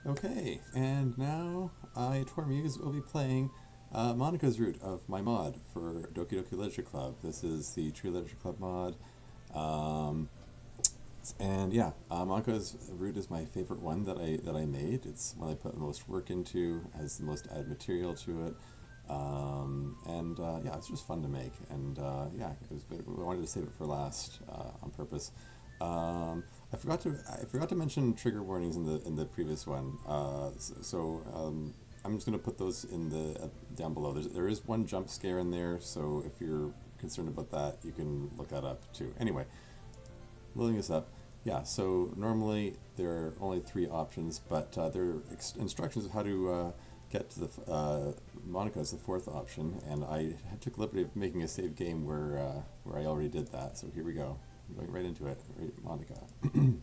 Okay, and now I, Tormuse, will be playing Monika's route of my mod for Doki Doki Literature Club. This is the True Literature Club mod. Um, and yeah, Monika's route is my favorite one that I made. It's one I put the most work into, has the most added material to it. Yeah, it's just fun to make. And yeah, I wanted to save it for last on purpose. I forgot to mention trigger warnings in the previous one. I'm just gonna put those in the down below. There is one jump scare in there, so if you're concerned about that, you can look that up too. Anyway, loading this up. Yeah, so normally there are only 3 options, but there are instructions of how to get to the Monika is the 4th option, and I took the liberty of making a save game where I already did that. So here we go. I'm going right into it. Right, Monika.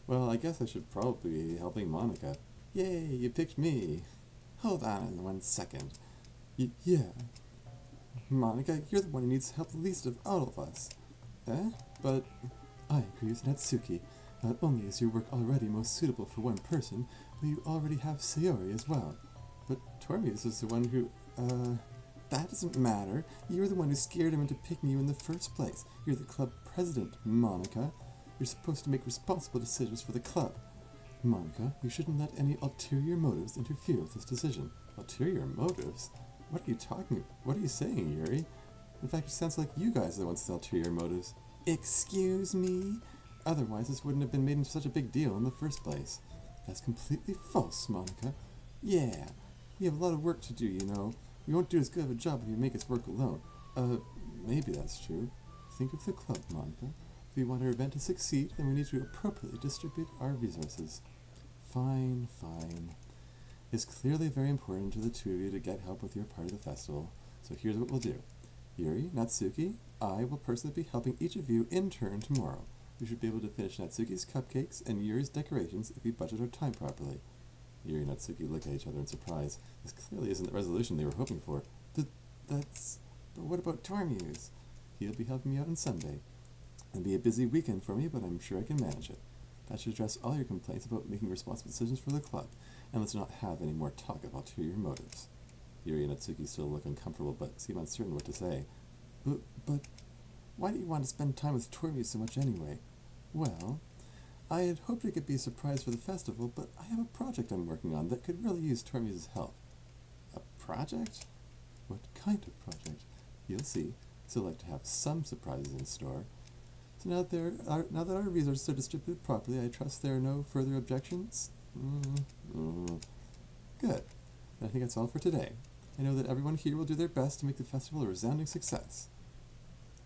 Well, I guess I should probably be helping Monika. Yay, you picked me. Hold on 1 second. Yeah. Monika, you're the one who needs help the least of all of us. Eh? But I agree with Natsuki. Not only is your work already most suitable for one person, but you already have Sayori as well. But Tormuse is the one who, that doesn't matter. You're the one who scared him into picking you in the first place. You're the club president, Monika. You're supposed to make responsible decisions for the club. Monika, you shouldn't let any ulterior motives interfere with this decision. Ulterior motives? What are you talking about? What are you saying, Yuri? In fact, it sounds like you guys are the ones with ulterior motives. Excuse me? Otherwise, this wouldn't have been made into such a big deal in the first place. That's completely false, Monika. Yeah, we have a lot of work to do, you know. We won't do as good of a job if you make us work alone. Maybe that's true. Think of the club, Monika. If we want our event to succeed, then we need to appropriately distribute our resources. Fine, fine. It's clearly very important to the two of you to get help with your part of the festival, so here's what we'll do. Yuri, Natsuki, I will personally be helping each of you in turn tomorrow. We should be able to finish Natsuki's cupcakes and Yuri's decorations if we budget our time properly. Yuri and Natsuki look at each other in surprise. This clearly isn't the resolution they were hoping for. But what about Tormuse? He'll be helping me out on Sunday. It'll be a busy weekend for me, but I'm sure I can manage it. That should address all your complaints about making responsible decisions for the club, and let's not have any more talk about ulterior motives. Yuri and Natsuki still look uncomfortable, but seem uncertain what to say. But why do you want to spend time with Tormuse so much anyway? Well, I had hoped it could be a surprise for the festival, but I have a project I'm working on that could really use Tormuse's help. A project? What kind of project? You'll see. Still like to have some surprises in store. So now that our resources are distributed properly, I trust there are no further objections? Good. I think that's all for today. I know that everyone here will do their best to make the festival a resounding success.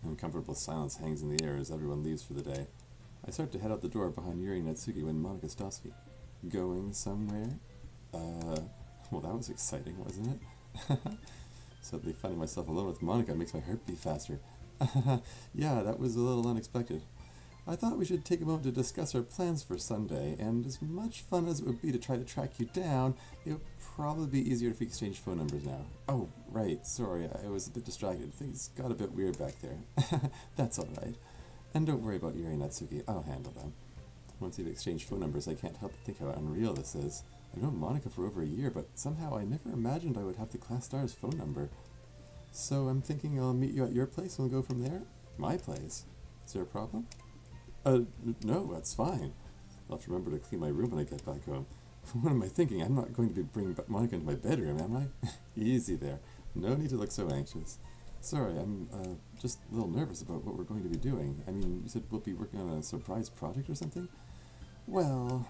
An uncomfortable silence hangs in the air as everyone leaves for the day. I start to head out the door behind Yuri and Natsuki when Monika stops me. Going somewhere? Well, that was exciting, wasn't it? Suddenly finding myself alone with Monika makes my heart beat faster. Yeah, that was a little unexpected. I thought we should take a moment to discuss our plans for Sunday, and as much fun as it would be to try to track you down, it would probably be easier if we exchanged phone numbers now. Oh, right, sorry, I was a bit distracted. Things got a bit weird back there. That's alright. And don't worry about Yuri and Natsuki, I'll handle them. Once we've exchanged phone numbers, I can't help but think how unreal this is. I've known Monika for over a year, but somehow I never imagined I would have the class star's phone number. So I'm thinking I'll meet you at your place and we'll go from there? My place? Is there a problem? No, that's fine. I'll have to remember to clean my room when I get back home. What am I thinking? I'm not going to be bringing Monika into my bedroom, am I? Easy there. No need to look so anxious. Sorry, I'm just a little nervous about what we're going to be doing. I mean, you said we'll be working on a surprise project or something? Well,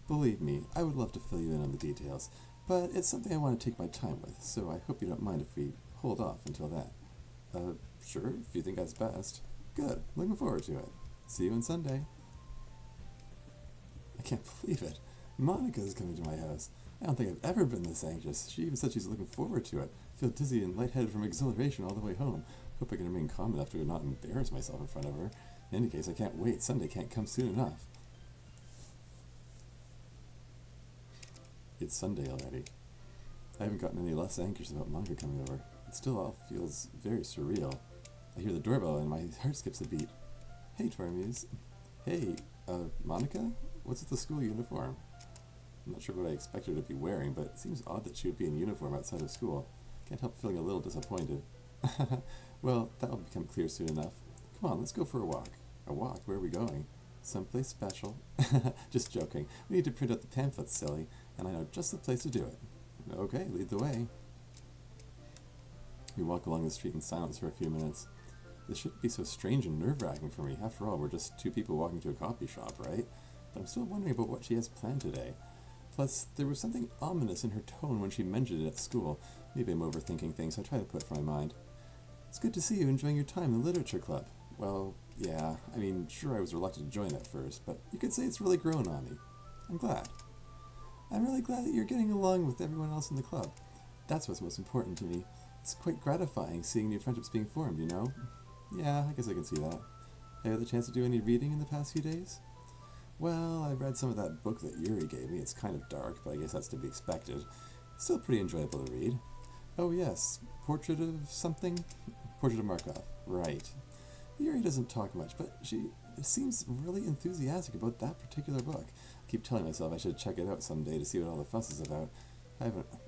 believe me, I would love to fill you in on the details, but it's something I want to take my time with, so I hope you don't mind if we hold off until then. Sure, if you think that's best. Good, looking forward to it. See you on Sunday. I can't believe it. Monika is coming to my house. I don't think I've ever been this anxious. She even said she's looking forward to it. I feel dizzy and lightheaded from exhilaration all the way home. Hope I can remain calm enough to not embarrass myself in front of her. In any case, I can't wait. Sunday can't come soon enough. It's Sunday already. I haven't gotten any less anxious about Monika coming over. It still all feels very surreal. I hear the doorbell and my heart skips a beat. Hey, Tormuse. Hey, Monika? What's with the school uniform? I'm not sure what I expected her to be wearing, but it seems odd that she would be in uniform outside of school. Can't help feeling a little disappointed. Well, that'll become clear soon enough. Come on, let's go for a walk. A walk? Where are we going? Someplace special. Just joking. We need to print out the pamphlets, silly, and I know just the place to do it. Okay, lead the way. We walk along the street in silence for a few minutes. This shouldn't be so strange and nerve-wracking for me. After all, we're just two people walking to a coffee shop, right? But I'm still wondering about what she has planned today. Plus, there was something ominous in her tone when she mentioned it at school. Maybe I'm overthinking things. I try to put it from my mind. It's good to see you enjoying your time in the literature club. Well, yeah, I mean, sure I was reluctant to join at first, but you could say it's really grown on me. I'm glad. I'm really glad that you're getting along with everyone else in the club. That's what's most important to me. It's quite gratifying seeing new friendships being formed, you know? Yeah, I guess I can see that. Have you had the chance to do any reading in the past few days? Well, I read some of that book that Yuri gave me. It's kind of dark, but I guess that's to be expected. Still pretty enjoyable to read. Oh yes, Portrait of something? Portrait of Markov. Right. Yuri doesn't talk much, but she seems really enthusiastic about that particular book. I keep telling myself I should check it out someday to see what all the fuss is about. I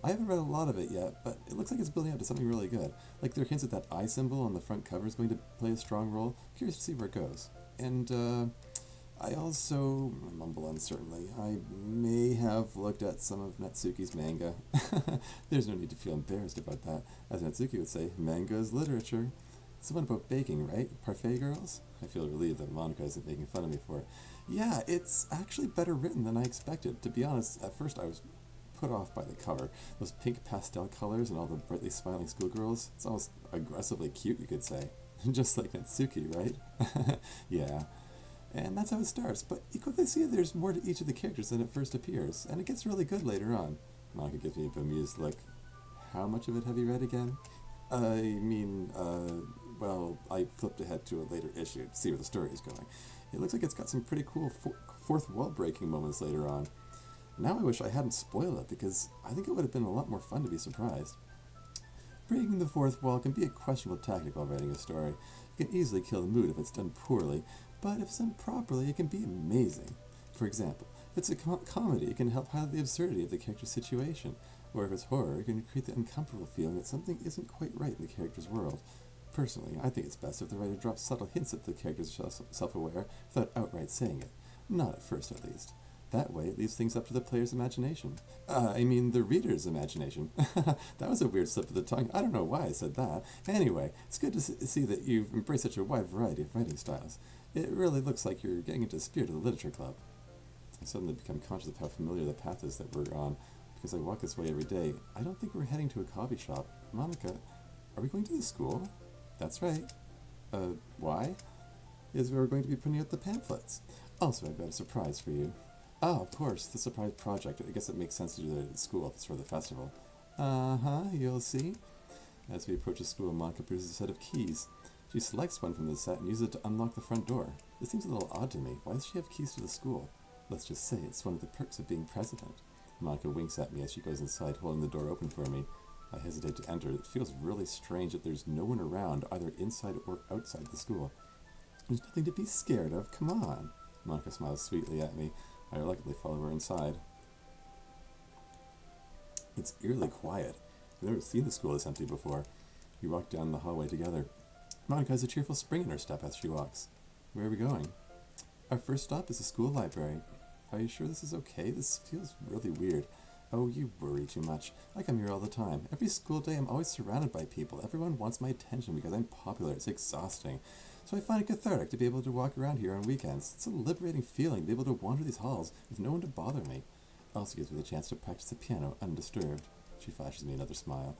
haven't read a lot of it yet, but it looks like it's building up to something really good. Like there are hints that that eye symbol on the front cover is going to play a strong role. Curious to see where it goes. And I also mumble uncertainly. I may have looked at some of Natsuki's manga. There's no need to feel embarrassed about that. As Natsuki would say, manga is literature. It's the one about baking, right? Parfait Girls? I feel relieved that Monika isn't making fun of me for it. Yeah, it's actually better written than I expected. To be honest, at first I was put off by the cover. Those pink pastel colors and all the brightly smiling schoolgirls. It's almost aggressively cute, you could say. Just like Natsuki, right? Yeah. And that's how it starts, but you quickly see there's more to each of the characters than it first appears, and it gets really good later on. Monika gives me a bemused look. How much of it have you read again? Well, I flipped ahead to a later issue to see where the story is going. It looks like it's got some pretty cool fourth wall breaking moments later on. Now I wish I hadn't spoiled it, because I think it would have been a lot more fun to be surprised. Breaking the fourth wall can be a questionable tactic while writing a story. It can easily kill the mood if it's done poorly, but if it's done properly, it can be amazing. For example, if it's a comedy, it can help highlight the absurdity of the character's situation, or if it's horror, it can create the uncomfortable feeling that something isn't quite right in the character's world. Personally, I think it's best if the writer drops subtle hints that the characters are self-aware without outright saying it. Not at first, at least. That way, it leaves things up to the player's imagination. The reader's imagination. That was a weird slip of the tongue. I don't know why I said that. Anyway, it's good to see that you've embraced such a wide variety of writing styles. It really looks like you're getting into the spirit of the literature club. I suddenly become conscious of how familiar the path is that we're on, because I walk this way every day. I don't think we're heading to a coffee shop. Monika, are we going to the school? That's right. Why? Is we're going to be printing out the pamphlets. Also, I've got a surprise for you. Oh, of course, the surprise project. I guess it makes sense to do that at school if it's for the festival. You'll see. As we approach the school, Monika produces a set of keys. She selects one from the set and uses it to unlock the front door. This seems a little odd to me. Why does she have keys to the school? Let's just say it's one of the perks of being president. Monika winks at me as she goes inside, holding the door open for me. I hesitate to enter. It feels really strange that there's no one around, either inside or outside the school. There's nothing to be scared of. Come on. Monika smiles sweetly at me. I reluctantly follow her inside. It's eerily quiet. I've never seen the school this empty before. We walk down the hallway together. Monika has a cheerful spring in her step as she walks. Where are we going? Our first stop is the school library. Are you sure this is okay? This feels really weird. Oh, you worry too much. I come here all the time. Every school day I'm always surrounded by people. Everyone wants my attention because I'm popular. It's exhausting. So I find it cathartic to be able to walk around here on weekends. It's a liberating feeling to be able to wander these halls with no one to bother me. It also gives me the chance to practice the piano undisturbed. She flashes me another smile.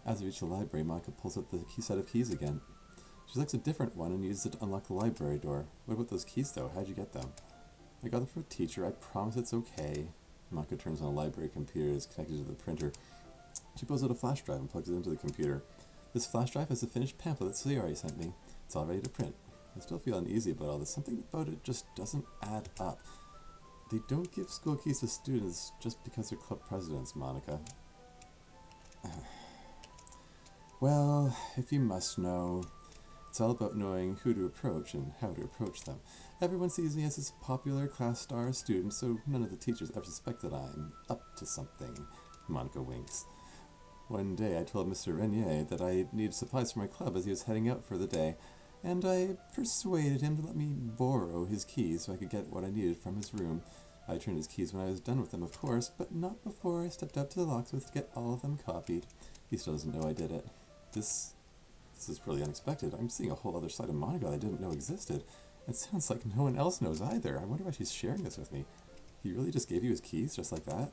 As we reach the library, Monika pulls out the set of keys again. She selects a different one and uses it to unlock the library door. What about those keys, though? How'd you get them? I got them from a teacher. I promise it's okay. Monika turns on a library computer that's connected to the printer. She pulls out a flash drive and plugs it into the computer. This flash drive has the finished pamphlet that Sayori sent me. It's all ready to print. I still feel uneasy about all this. Something about it just doesn't add up. They don't give school keys to students just because they're club presidents, Monika. Well, if you must know, It's all about knowing who to approach and how to approach them. Everyone sees me as this popular class star student, so none of the teachers ever suspect that I'm up to something. Monika winks. One day I told Mr. Renier that I needed supplies for my club as he was heading out for the day, and I persuaded him to let me borrow his keys so I could get what I needed from his room. I returned his keys when I was done with them, of course, but not before I stepped out to the locksmith to get all of them copied. He still doesn't know I did it. This is really unexpected. I'm seeing a whole other side of Monika that I didn't know existed. It sounds like no one else knows either. I wonder why she's sharing this with me. He really just gave you his keys just like that?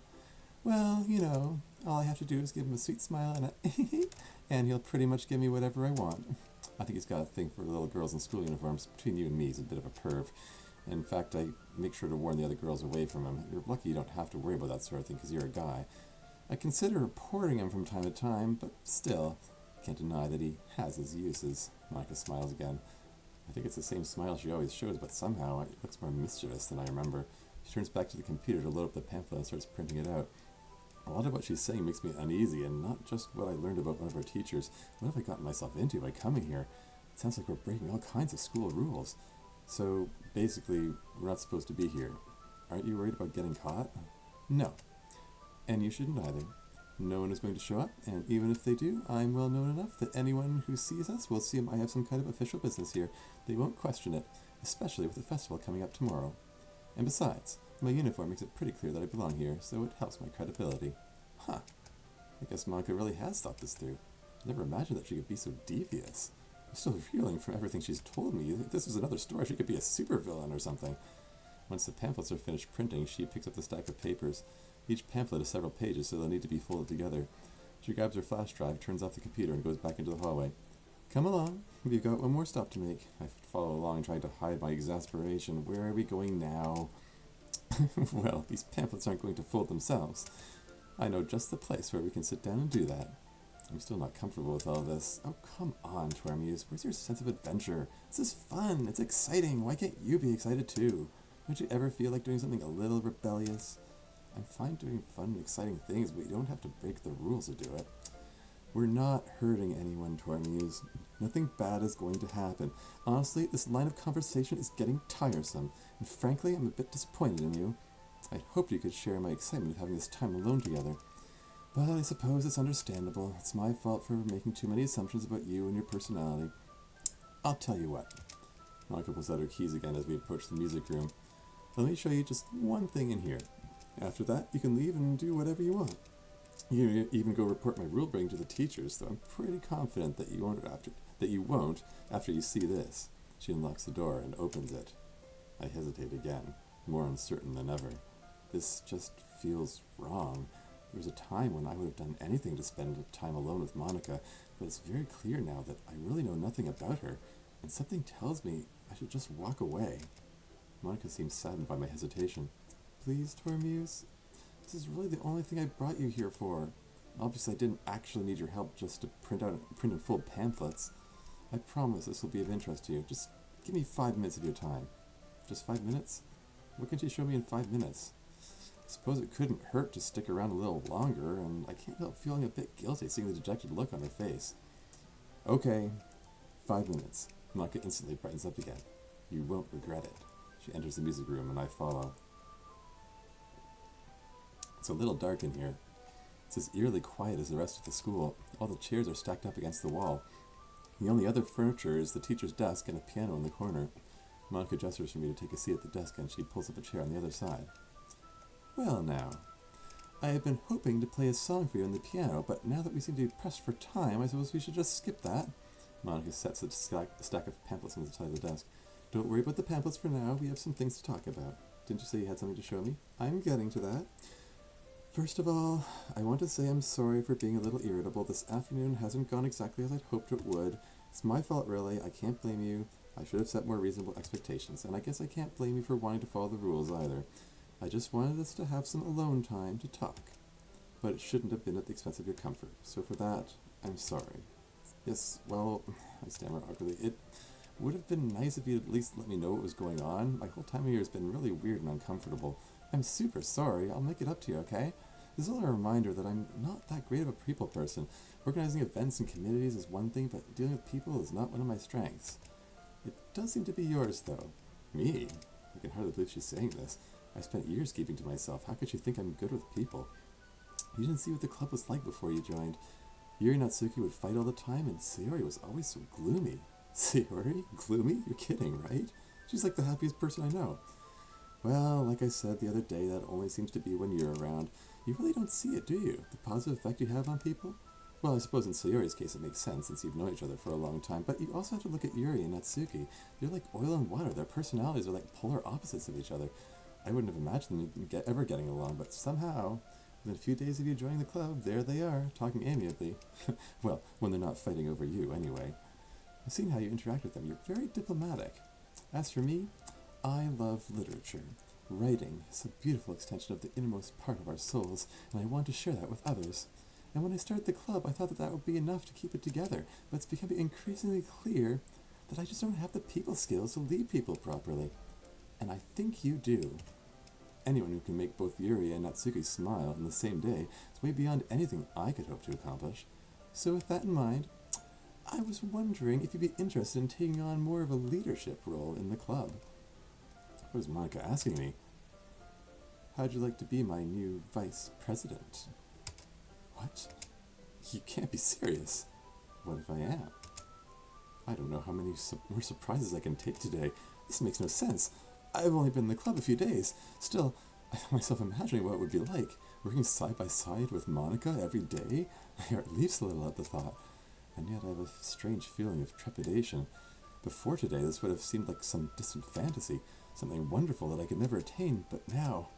Well, you know, all I have to do is give him a sweet smile and a and he'll pretty much give me whatever I want. I think he's got a thing for little girls in school uniforms. Between you and me, he's a bit of a perv. In fact, I make sure to warn the other girls away from him. You're lucky you don't have to worry about that sort of thing because you're a guy. I consider reporting him from time to time, but still, can't deny that he has his uses. Monika smiles again. I think it's the same smile she always shows, but somehow it looks more mischievous than I remember. She turns back to the computer to load up the pamphlet and starts printing it out. A lot of what she's saying makes me uneasy, and not just what I learned about one of our teachers. What have I gotten myself into by coming here? It sounds like we're breaking all kinds of school rules. So, basically, we're not supposed to be here. Aren't you worried about getting caught? No. And you shouldn't either. No one is going to show up, and even if they do, I'm well known enough that anyone who sees us will assume I have some kind of official business here. They won't question it, especially with the festival coming up tomorrow. And besides, my uniform makes it pretty clear that I belong here, so it helps my credibility. Huh. I guess Monika really has thought this through. I never imagined that she could be so devious. I'm still reeling from everything she's told me. If this was another story, she could be a supervillain or something. Once the pamphlets are finished printing, she picks up the stack of papers. Each pamphlet is several pages, so they'll need to be folded together. She grabs her flash drive, turns off the computer, and goes back into the hallway. Come along. We've got one more stop to make. I follow along, trying to hide my exasperation. Where are we going now? Well, these pamphlets aren't going to fold themselves. I know just the place where we can sit down and do that. I'm still not comfortable with all this. Oh, come on, Tormuse. Where's your sense of adventure? This is fun. It's exciting. Why can't you be excited too? Don't you ever feel like doing something a little rebellious? I'm fine doing fun and exciting things, but you don't have to break the rules to do it. We're not hurting anyone, Tormuse. Nothing bad is going to happen. Honestly, this line of conversation is getting tiresome, and frankly, I'm a bit disappointed in you. I'd hoped you could share my excitement of having this time alone together. But I suppose it's understandable. It's my fault for making too many assumptions about you and your personality. I'll tell you what. Monika pulls out her keys again as we approach the music room. Let me show you just one thing in here. After that, you can leave and do whatever you want. You can even go report my rule breaking to the teachers, though I'm pretty confident that you won't after you see this. She unlocks the door and opens it. I hesitate again, more uncertain than ever. This just feels wrong. There was a time when I would have done anything to spend time alone with Monika, but it's very clear now that I really know nothing about her, and something tells me I should just walk away. Monika seems saddened by my hesitation. Please, Tormuse? This is really the only thing I brought you here for. Obviously, I didn't actually need your help just to print in full pamphlets. I promise this will be of interest to you. Just give me 5 minutes of your time. Just 5 minutes? What can you show me in 5 minutes? I suppose it couldn't hurt to stick around a little longer, and I can't help feeling a bit guilty seeing the dejected look on her face. Okay, 5 minutes. Monika instantly brightens up again. You won't regret it. She enters the music room, and I follow. It's a little dark in here. It's as eerily quiet as the rest of the school. All the chairs are stacked up against the wall. The only other furniture is the teacher's desk and a piano in the corner. Monika gestures for me to take a seat at the desk, and she pulls up a chair on the other side. Well now, I have been hoping to play a song for you on the piano, but now that we seem to be pressed for time, I suppose we should just skip that. Monika sets a stack of pamphlets on the side of the desk. Don't worry about the pamphlets for now. We have some things to talk about. Didn't you say you had something to show me? I'm getting to that. First of all, I want to say I'm sorry for being a little irritable. This afternoon hasn't gone exactly as I'd hoped it would. It's my fault, really. I can't blame you. I should have set more reasonable expectations, and I guess I can't blame you for wanting to follow the rules either. I just wanted us to have some alone time to talk. But it shouldn't have been at the expense of your comfort, so for that, I'm sorry. Yes, well, I stammer awkwardly. It would have been nice if you'd at least let me know what was going on. My whole time here has been really weird and uncomfortable. I'm super sorry. I'll make it up to you, okay? This is all a reminder that I'm not that great of a people person. Organizing events and communities is one thing, but dealing with people is not one of my strengths. It does seem to be yours, though. Me? I can hardly believe she's saying this. I spent years keeping to myself. How could she think I'm good with people? You didn't see what the club was like before you joined. Yuri and Natsuki would fight all the time, and Sayori was always so gloomy. Sayori? Gloomy? You're kidding, right? She's like the happiest person I know. Well, like I said the other day, that only seems to be when you're around. You really don't see it, do you? The positive effect you have on people? Well, I suppose in Sayori's case it makes sense since you've known each other for a long time, but you also have to look at Yuri and Natsuki. They're like oil and water. Their personalities are like polar opposites of each other. I wouldn't have imagined them ever getting along, but somehow, within a few days of you joining the club, there they are, talking amiably. Well, when they're not fighting over you, anyway. I've seen how you interact with them. You're very diplomatic. As for me, I love literature. Writing is a beautiful extension of the innermost part of our souls, and I want to share that with others. And when I started the club, I thought that would be enough to keep it together, but it's becoming increasingly clear that I just don't have the people skills to lead people properly. And I think you do. Anyone who can make both Yuri and Natsuki smile in the same day is way beyond anything I could hope to accomplish. So with that in mind, I was wondering if you'd be interested in taking on more of a leadership role in the club. What was Monika asking me? How'd you like to be my new vice president? What? You can't be serious. What if I am? I don't know how many more surprises I can take today. This makes no sense. I've only been in the club a few days. Still, I found myself imagining what it would be like, working side by side with Monika every day. My heart leaps a little at the thought, and yet I have a strange feeling of trepidation. Before today, this would have seemed like some distant fantasy, something wonderful that I could never attain, but now,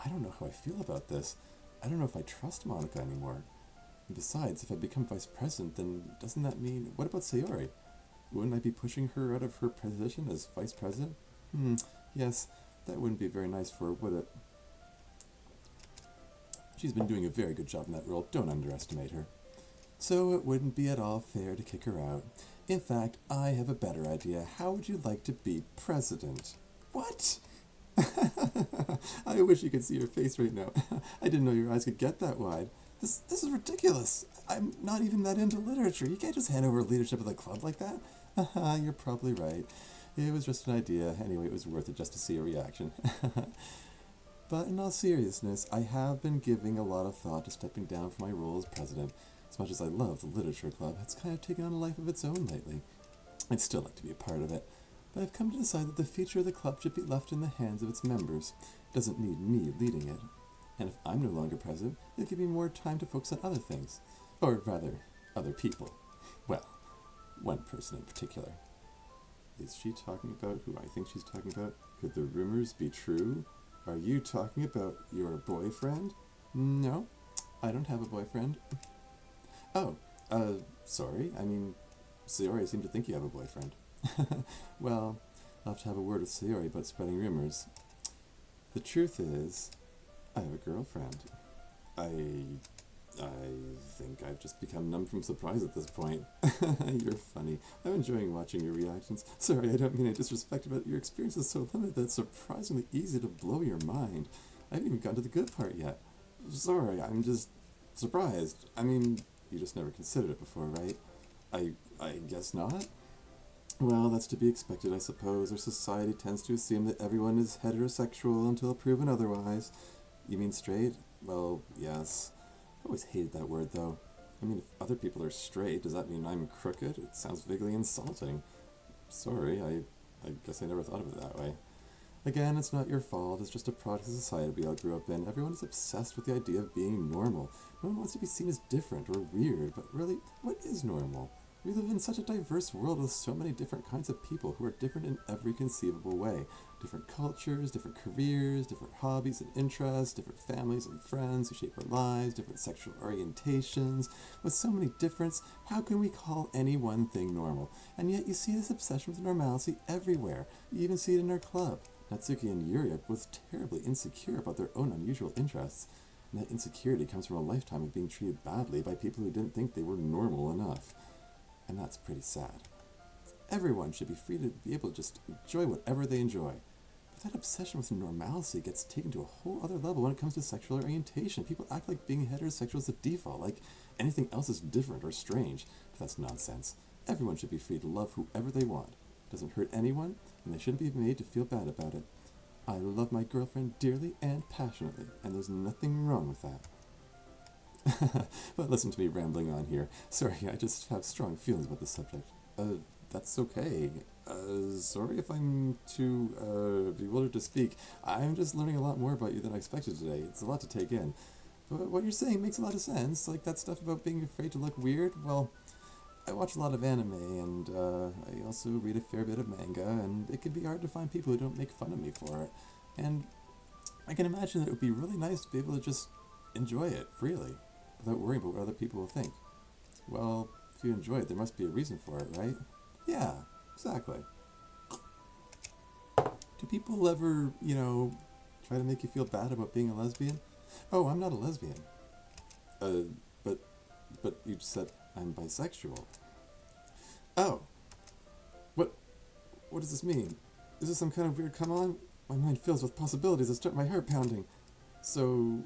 I don't know how I feel about this. I don't know if I trust Monika anymore. And besides, if I become vice president, then doesn't that mean... What about Sayori? Wouldn't I be pushing her out of her position as vice president? Yes, that wouldn't be very nice for her, would it? She's been doing a very good job in that role. Don't underestimate her. So it wouldn't be at all fair to kick her out. In fact, I have a better idea. How would you like to be president? What? I wish you could see your face right now. I didn't know your eyes could get that wide. This is ridiculous. I'm not even that into literature. You can't just hand over leadership of the club like that. You're probably right. It was just an idea. Anyway, it was worth it just to see a reaction. But in all seriousness, I have been giving a lot of thought to stepping down from my role as president. As much as I love the literature club, it's kind of taken on a life of its own lately. I'd still like to be a part of it, but I've come to decide that the future of the club should be left in the hands of its members. It doesn't need me leading it. And if I'm no longer president, it'll give me more time to focus on other things. Or rather, other people. Well, one person in particular. Is she talking about who I think she's talking about? Could the rumors be true? Are you talking about your boyfriend? No, I don't have a boyfriend. Oh, sorry. I mean, Sayori, I seem to think you have a boyfriend. Well, I'll have to have a word with Sayori about spreading rumors. The truth is, I have a girlfriend. I think I've just become numb from surprise at this point. You're funny. I'm enjoying watching your reactions. Sorry, I don't mean any disrespect, but your experience is so limited that it's surprisingly easy to blow your mind. I haven't even gotten to the good part yet. Sorry, I'm just surprised. I mean, you just never considered it before, right? I guess not? Well, that's to be expected, I suppose. Our society tends to assume that everyone is heterosexual until proven otherwise. You mean straight? Well, yes. I always hated that word, though. I mean, if other people are straight, does that mean I'm crooked? It sounds vaguely insulting. Sorry, I guess I never thought of it that way. Again, it's not your fault. It's just a product of the society we all grew up in. Everyone is obsessed with the idea of being normal. No one wants to be seen as different or weird, but really, what is normal? We live in such a diverse world with so many different kinds of people who are different in every conceivable way. Different cultures, different careers, different hobbies and interests, different families and friends who shape our lives, different sexual orientations. With so many differences, how can we call any one thing normal? And yet you see this obsession with normalcy everywhere. You even see it in our club. Natsuki and Yuri are both terribly insecure about their own unusual interests. And that insecurity comes from a lifetime of being treated badly by people who didn't think they were normal enough. And that's pretty sad. Everyone should be free to be able to just enjoy whatever they enjoy. But that obsession with normalcy gets taken to a whole other level when it comes to sexual orientation. People act like being heterosexual is the default, like anything else is different or strange. But that's nonsense. Everyone should be free to love whoever they want. It doesn't hurt anyone, and they shouldn't be made to feel bad about it. I love my girlfriend dearly and passionately, and there's nothing wrong with that. But listen to me rambling on here. Sorry, I just have strong feelings about the subject. That's okay. Sorry if I'm too bewildered to speak. I'm just learning a lot more about you than I expected today. It's a lot to take in. But what you're saying makes a lot of sense. Like that stuff about being afraid to look weird. Well, I watch a lot of anime, and I also read a fair bit of manga, and it can be hard to find people who don't make fun of me for it. And I can imagine that it would be really nice to be able to just enjoy it freely, without worrying about what other people will think. Well, if you enjoy it, there must be a reason for it, right? Yeah, exactly. Do people ever, try to make you feel bad about being a lesbian? Oh, I'm not a lesbian. But you said I'm bisexual. Oh. What does this mean? Is this some kind of weird come-on? My mind fills with possibilities that start my heart pounding. So,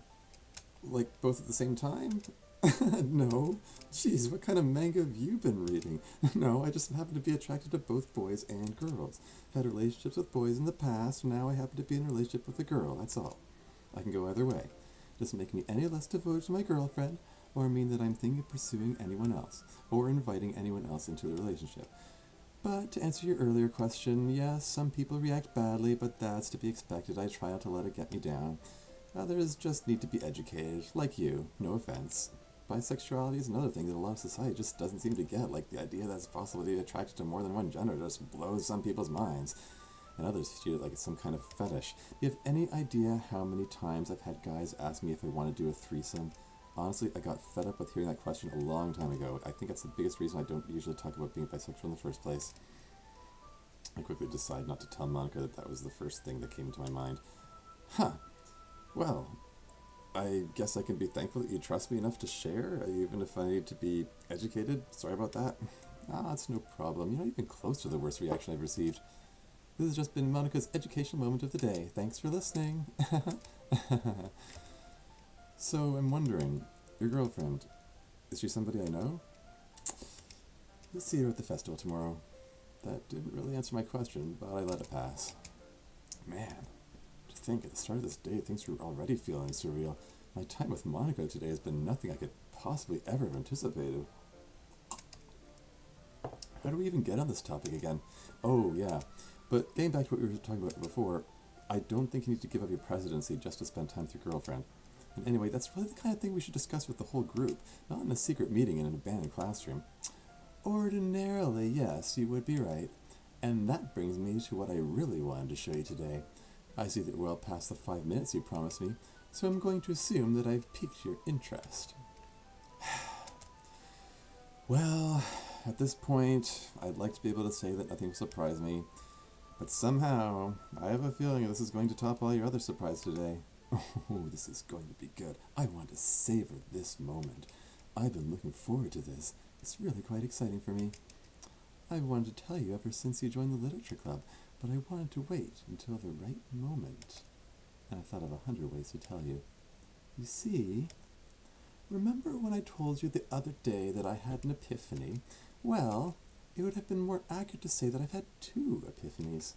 like, both at the same time? No. Jeez, what kind of manga have you been reading? No, I just happen to be attracted to both boys and girls. Had relationships with boys in the past, and now I happen to be in a relationship with a girl, that's all. I can go either way. Doesn't make me any less devoted to my girlfriend, or mean that I'm thinking of pursuing anyone else, or inviting anyone else into the relationship. But to answer your earlier question, yes, some people react badly, but that's to be expected. I try not to let it get me down. Others just need to be educated, like you, no offense. Bisexuality is another thing that a lot of society just doesn't seem to get, like the idea that it's possible to be attracted to more than one gender just blows some people's minds. And others treat it like it's some kind of fetish. Do you have any idea how many times I've had guys ask me if I want to do a threesome? Honestly, I got fed up with hearing that question a long time ago. I think that's the biggest reason I don't usually talk about being bisexual in the first place. I quickly decided not to tell Monika that was the first thing that came into my mind. Huh. Well, I guess I can be thankful that you trust me enough to share, even if I need to be educated. Sorry about that. It's no problem. You're not even close to the worst reaction I've received. This has just been Monika's educational moment of the day. Thanks for listening. So, I'm wondering, your girlfriend, is she somebody I know? You'll see her at the festival tomorrow. That didn't really answer my question, but I let it pass. Man, to think at the start of this day, things were already feeling surreal. My time with Monika today has been nothing I could possibly ever have anticipated. How do we even get on this topic again? Oh, yeah. But getting back to what we were talking about before, I don't think you need to give up your presidency just to spend time with your girlfriend. And anyway, that's really the kind of thing we should discuss with the whole group, not in a secret meeting in an abandoned classroom. Ordinarily, yes, you would be right. And that brings me to what I really wanted to show you today. I see that we're well past the 5 minutes you promised me, so I'm going to assume that I've piqued your interest. Well, at this point, I'd like to be able to say that nothing will surprise me, but somehow, I have a feeling this is going to top all your other surprises today. Oh, this is going to be good. I want to savor this moment. I've been looking forward to this. It's really quite exciting for me. I've wanted to tell you ever since you joined the literature club, but I wanted to wait until the right moment. And I thought of 100 ways to tell you. You see, remember when I told you the other day that I had an epiphany? Well, it would have been more accurate to say that I've had 2 epiphanies.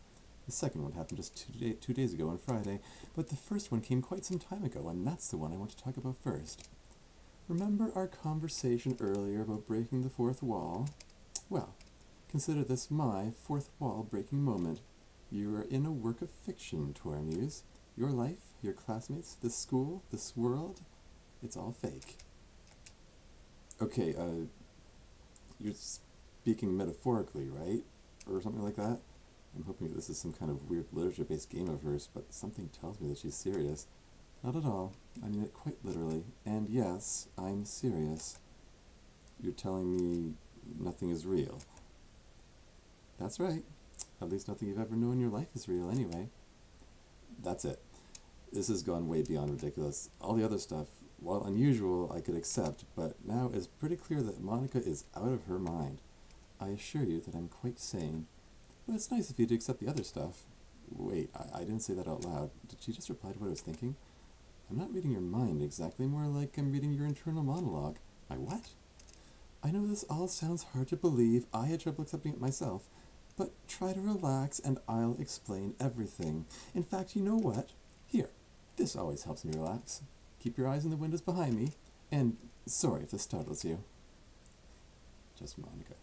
The second one happened just 2 days ago on Friday, but the first one came quite some time ago, and that's the one I want to talk about first. Remember our conversation earlier about breaking the 4th wall? Well, consider this my 4th wall breaking moment. You are in a work of fiction, Tormuse. Your life, your classmates, this school, this world, it's all fake. Okay, you're speaking metaphorically, right? Or something like that? I'm hoping that this is some kind of weird literature-based game of hers, but something tells me that she's serious. Not at all. I mean it quite literally. And yes, I'm serious. You're telling me nothing is real. That's right. At least nothing you've ever known in your life is real anyway. That's it. This has gone way beyond ridiculous. All the other stuff, while unusual, I could accept, but now it's pretty clear that Monika is out of her mind. I assure you that I'm quite sane. But it's nice of you to accept the other stuff. Wait, I didn't say that out loud. Did she just reply to what I was thinking? I'm not reading your mind exactly, more like I'm reading your internal monologue. My what? I know this all sounds hard to believe. I had trouble accepting it myself. But try to relax and I'll explain everything. In fact, you know what? Here, this always helps me relax. Keep your eyes on the windows behind me. And sorry if this startles you. Just Monika.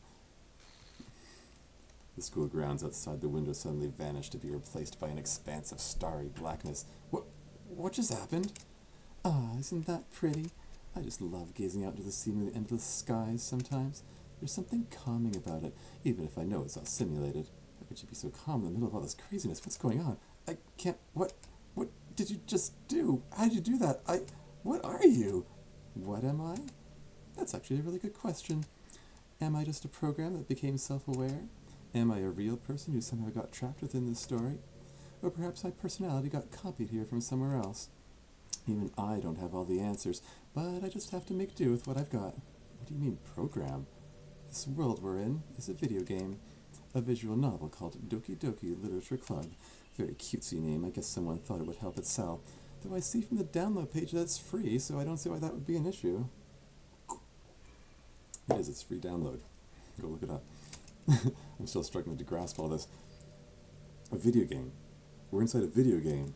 The school grounds outside the window suddenly vanished to be replaced by an expanse of starry blackness. What just happened? Ah, isn't that pretty? I just love gazing out into the seemingly endless skies sometimes. There's something calming about it, even if I know it's all simulated. How could you be so calm in the middle of all this craziness? What's going on? I can't... What did you just do? How did you do that? What are you? What am I? That's actually a really good question. Am I just a program that became self-aware? Am I a real person who somehow got trapped within this story? Or perhaps my personality got copied here from somewhere else? Even I don't have all the answers, but I just have to make do with what I've got. What do you mean, program? This world we're in is a video game. A visual novel called Doki Literature Club. Very cutesy name. I guess someone thought it would help it sell. Though I see from the download page that it's free, so I don't see why that would be an issue. It is, it's free download. Go look it up. I'm still struggling to grasp all this. A video game. We're inside a video game.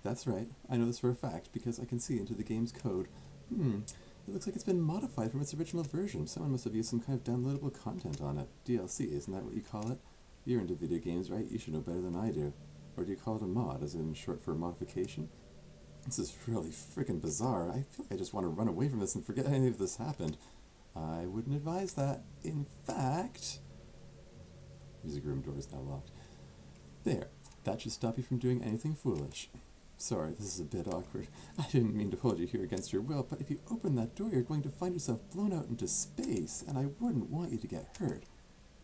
That's right. I know this for a fact because I can see into the game's code. It looks like it's been modified from its original version. Someone must have used some kind of downloadable content on it. DLC, isn't that what you call it? You're into video games, right? You should know better than I do. Or do you call it a mod, as in short for modification? This is really freaking bizarre. I feel like I just want to run away from this and forget any of this happened. I wouldn't advise that. In fact... Music room door is now locked. There. That should stop you from doing anything foolish. Sorry, this is a bit awkward. I didn't mean to hold you here against your will, but if you open that door, you're going to find yourself blown out into space, and I wouldn't want you to get hurt.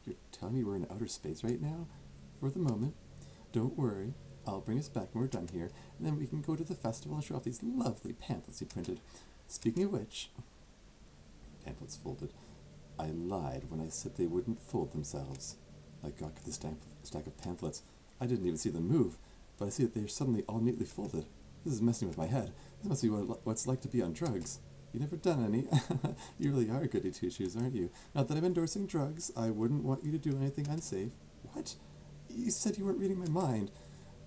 You're telling me we're in outer space right now? For the moment. Don't worry. I'll bring us back when we're done here, and then we can go to the festival and show off these lovely pamphlets you printed. Speaking of which... Pamphlets folded. I lied when I said they wouldn't fold themselves. I got to the stack of pamphlets. I didn't even see them move, but I see that they're suddenly all neatly folded. This is messing with my head. This must be what it's like to be on drugs. You never done any. You really are goody two-shoes, aren't you? Not that I'm endorsing drugs. I wouldn't want you to do anything unsafe. What? You said you weren't reading my mind.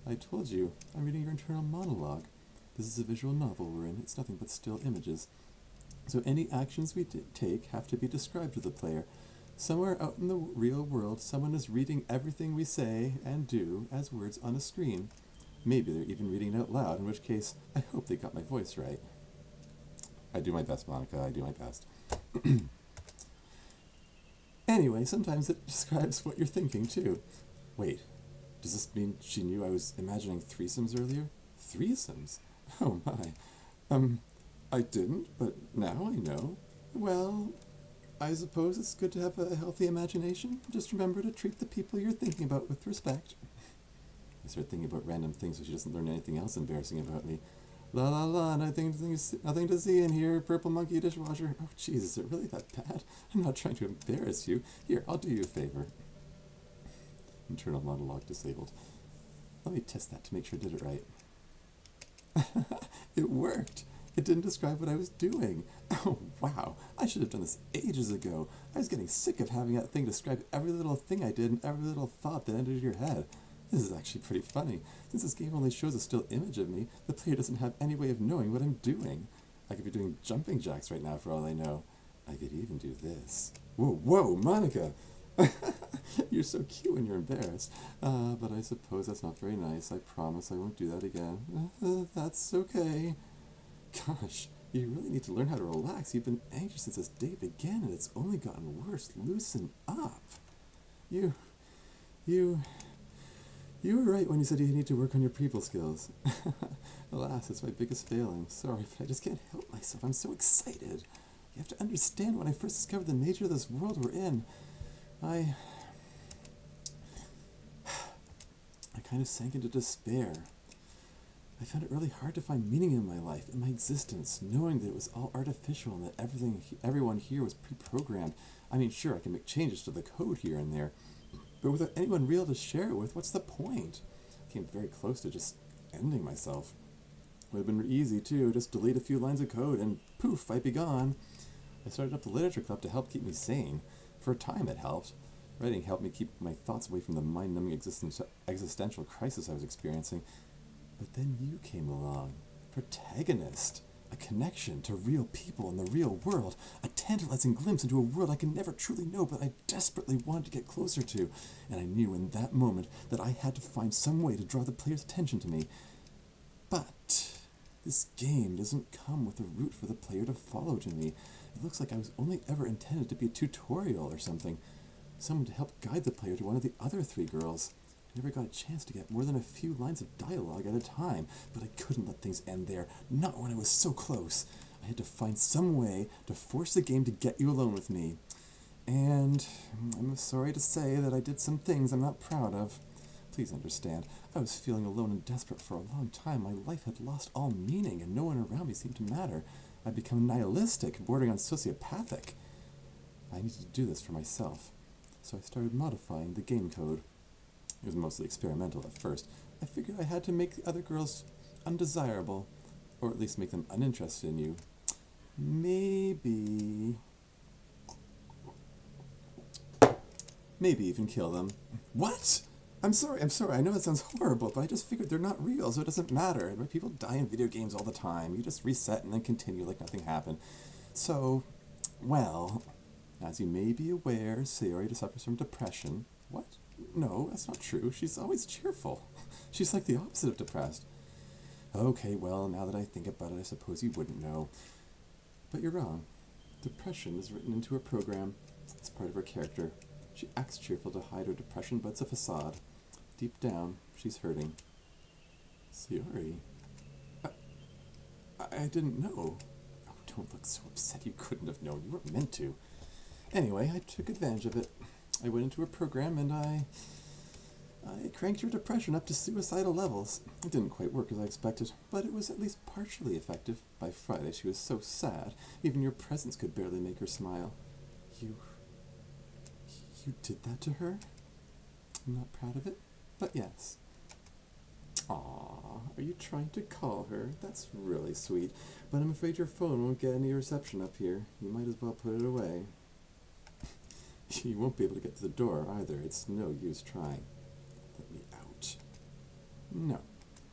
I told you. I'm reading your internal monologue. This is a visual novel we're in. It's nothing but still images. So any actions we take have to be described to the player. Somewhere out in the real world, someone is reading everything we say and do as words on a screen. Maybe they're even reading it out loud, in which case, I hope they got my voice right. I do my best, Monika. I do my best. Anyway, sometimes it describes what you're thinking, too. Wait, does this mean she knew I was imagining threesomes earlier? Threesomes? Oh my. I didn't, but now I know. Well, I suppose it's good to have a healthy imagination. Just remember to treat the people you're thinking about with respect. I start thinking about random things so she doesn't learn anything else embarrassing about me. La la la, nothing to see in here, purple monkey dishwasher. Oh, jeez, is it really that bad? I'm not trying to embarrass you. Here, I'll do you a favor. Internal monologue disabled. Let me test that to make sure I did it right. It worked. It didn't describe what I was doing. Oh, wow. I should have done this ages ago. I was getting sick of having that thing describe every little thing I did and every little thought that entered your head. This is actually pretty funny. Since this game only shows a still image of me, the player doesn't have any way of knowing what I'm doing. I could be doing jumping jacks right now for all I know. I could even do this. Whoa, Monika! You're so cute when you're embarrassed. But I suppose that's not very nice. I promise I won't do that again. That's okay. Gosh, you really need to learn how to relax. You've been anxious since this day began, and it's only gotten worse. Loosen up. You were right when you said you need to work on your people skills. Alas, it's my biggest failing. Sorry, but I just can't help myself. I'm so excited. You have to understand, when I first discovered the nature of this world we're in, I kind of sank into despair. I found it really hard to find meaning in my life, in my existence, knowing that it was all artificial and that everyone here was pre-programmed. I mean, sure, I can make changes to the code here and there, but without anyone real to share it with, what's the point? came very close to just ending myself. Would have been easy, too. Just delete a few lines of code and poof, I'd be gone. I started up the literature club to help keep me sane. For a time it helped. Writing helped me keep my thoughts away from the mind-numbing existential crisis I was experiencing. But then you came along. Protagonist. A connection to real people in the real world. A tantalizing glimpse into a world I can never truly know, but I desperately wanted to get closer to. And I knew in that moment that I had to find some way to draw the player's attention to me. But this game doesn't come with a route for the player to follow to me. It looks like I was only ever intended to be a tutorial or something. Someone to help guide the player to one of the other 3 girls. I never got a chance to get more than a few lines of dialogue at a time, but I couldn't let things end there, not when I was so close. I had to find some way to force the game to get you alone with me. And I'm sorry to say that I did some things I'm not proud of. Please understand, I was feeling alone and desperate for a long time. My life had lost all meaning, and no one around me seemed to matter. I'd become nihilistic, bordering on sociopathic. I needed to do this for myself, so I started modifying the game code. It was mostly experimental at first. I figured I had to make the other girls undesirable, or at least make them uninterested in you. Maybe even kill them. What? I'm sorry, I know it sounds horrible, but I just figured they're not real, so it doesn't matter. People die in video games all the time. You just reset and then continue like nothing happened. So, well, as you may be aware, Sayori suffers from depression. What? No, that's not true. She's always cheerful. She's like the opposite of depressed. Okay, well, now that I think about it, I suppose you wouldn't know. But you're wrong. Depression is written into her program. It's part of her character. She acts cheerful to hide her depression, but it's a facade. Deep down, she's hurting. Sayori? I didn't know. Oh, don't look so upset. You couldn't have known. You weren't meant to. Anyway, I took advantage of it. I went into her program and I cranked her depression up to suicidal levels. It didn't quite work as I expected, but it was at least partially effective. By Friday, she was so sad. Even your presence could barely make her smile. You did that to her? I'm not proud of it, but yes. Aw, are you trying to call her? That's really sweet, but I'm afraid your phone won't get any reception up here. You might as well put it away. You won't be able to get to the door either. It's no use trying. Let me out. No.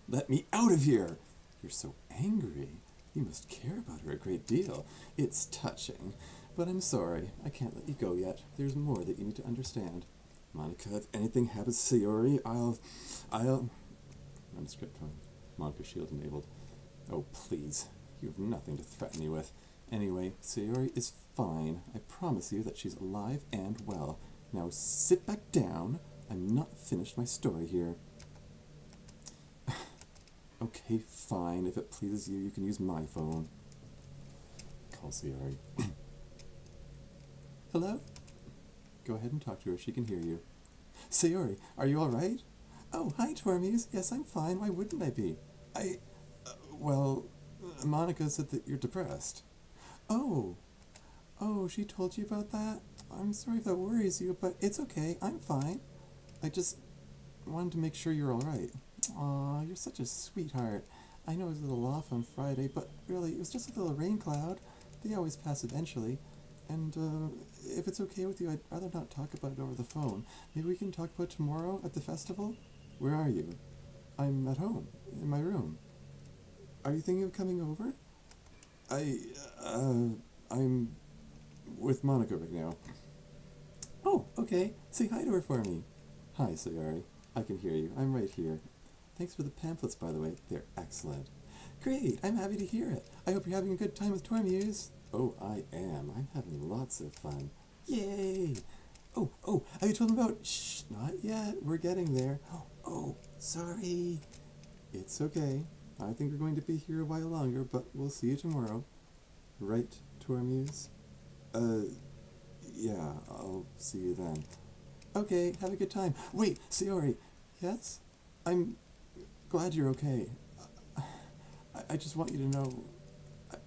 Let me out of here! You're so angry. You must care about her a great deal. It's touching. But I'm sorry. I can't let you go yet. There's more that you need to understand. Monika, if anything happens to Sayori, I'll... I'm script phone. Monika shield enabled. Oh, please. You have nothing to threaten me with. Anyway, Sayori is fine. I promise you that she's alive and well. Now sit back down. I'm not finished my story here. Okay, fine. If it pleases you, you can use my phone. Call Sayori. Hello? Go ahead and talk to her. She can hear you. Sayori, are you alright? Oh, hi, Tormies. Yes, I'm fine. Why wouldn't I be? Well, Monika said that you're depressed. Oh, she told you about that? I'm sorry if that worries you, but it's okay. I'm fine. I just wanted to make sure you're alright. Aw, you're such a sweetheart. I know it was a little off on Friday, but really, it was just a little rain cloud. They always pass eventually. And, if it's okay with you, I'd rather not talk about it over the phone. Maybe we can talk about it tomorrow at the festival? Where are you? I'm at home, in my room. Are you thinking of coming over? I'm with Monika right now. Oh, okay. Say hi to her for me. Hi, Sayori. I can hear you. I'm right here. Thanks for the pamphlets, by the way. They're excellent. Great. I'm happy to hear it. I hope you're having a good time with Tormuse. Oh, I am. I'm having lots of fun. Yay! Oh, have you told him about... Shh, not yet. We're getting there. Oh, sorry. It's okay. I think we're going to be here a while longer, but we'll see you tomorrow. Right, Tormuse? Yeah, I'll see you then. Okay, have a good time. Wait, Sayori. Yes? I'm glad you're okay. I just want you to know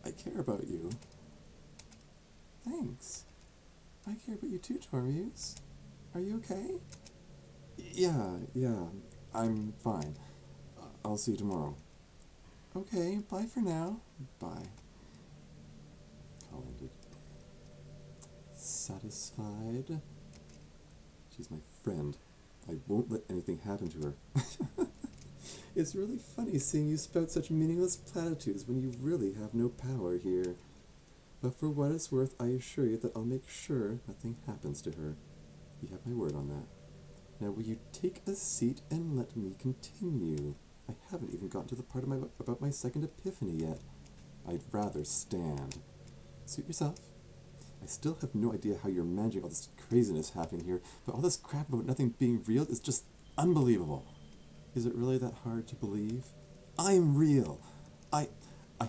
I care about you. Thanks. I care about you too, Tormuse. Are you okay? Yeah. I'm fine. I'll see you tomorrow. Okay, bye for now. Bye. Call ended. Satisfied? She's my friend. I won't let anything happen to her. It's really funny seeing you spout such meaningless platitudes when you really have no power here. But for what it's worth, I assure you that I'll make sure nothing happens to her. You have my word on that. Now will you take a seat and let me continue? I haven't even gotten to the part of about my second epiphany yet. I'd rather stand. Suit yourself. I still have no idea how you're managing all this craziness happening here, but all this crap about nothing being real is just unbelievable. Is it really that hard to believe? I'm real. I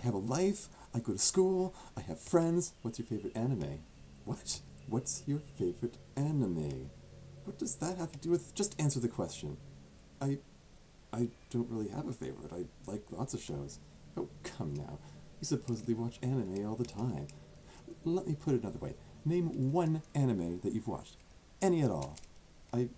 have a life, I go to school, I have friends. What's your favorite anime? What? What's your favorite anime? What does that have to do with... Just answer the question. I don't really have a favorite. I like lots of shows. Oh, come now. You supposedly watch anime all the time. Let me put it another way. Name one anime that you've watched. Any at all. I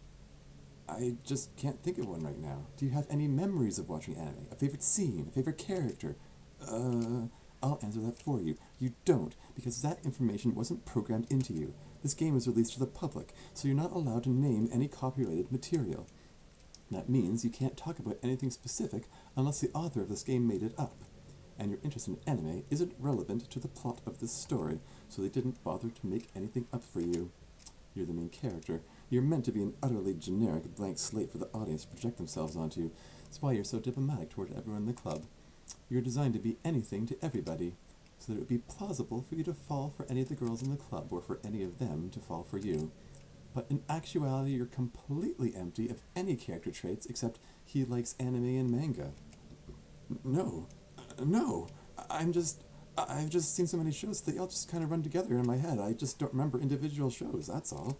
just can't think of one right now. Do you have any memories of watching anime? A favorite scene? A favorite character? I'll answer that for you. You don't, because that information wasn't programmed into you. This game is released to the public, so you're not allowed to name any copyrighted material. That means you can't talk about anything specific unless the author of this game made it up. And your interest in anime isn't relevant to the plot of this story, so they didn't bother to make anything up for you. You're the main character. You're meant to be an utterly generic blank slate for the audience to project themselves onto. That's why you're so diplomatic toward everyone in the club. You're designed to be anything to everybody, so that it would be plausible for you to fall for any of the girls in the club, or for any of them to fall for you. But in actuality, you're completely empty of any character traits except he likes anime and manga. No. I've just seen so many shows that they all just kind of run together in my head. I just don't remember individual shows, that's all.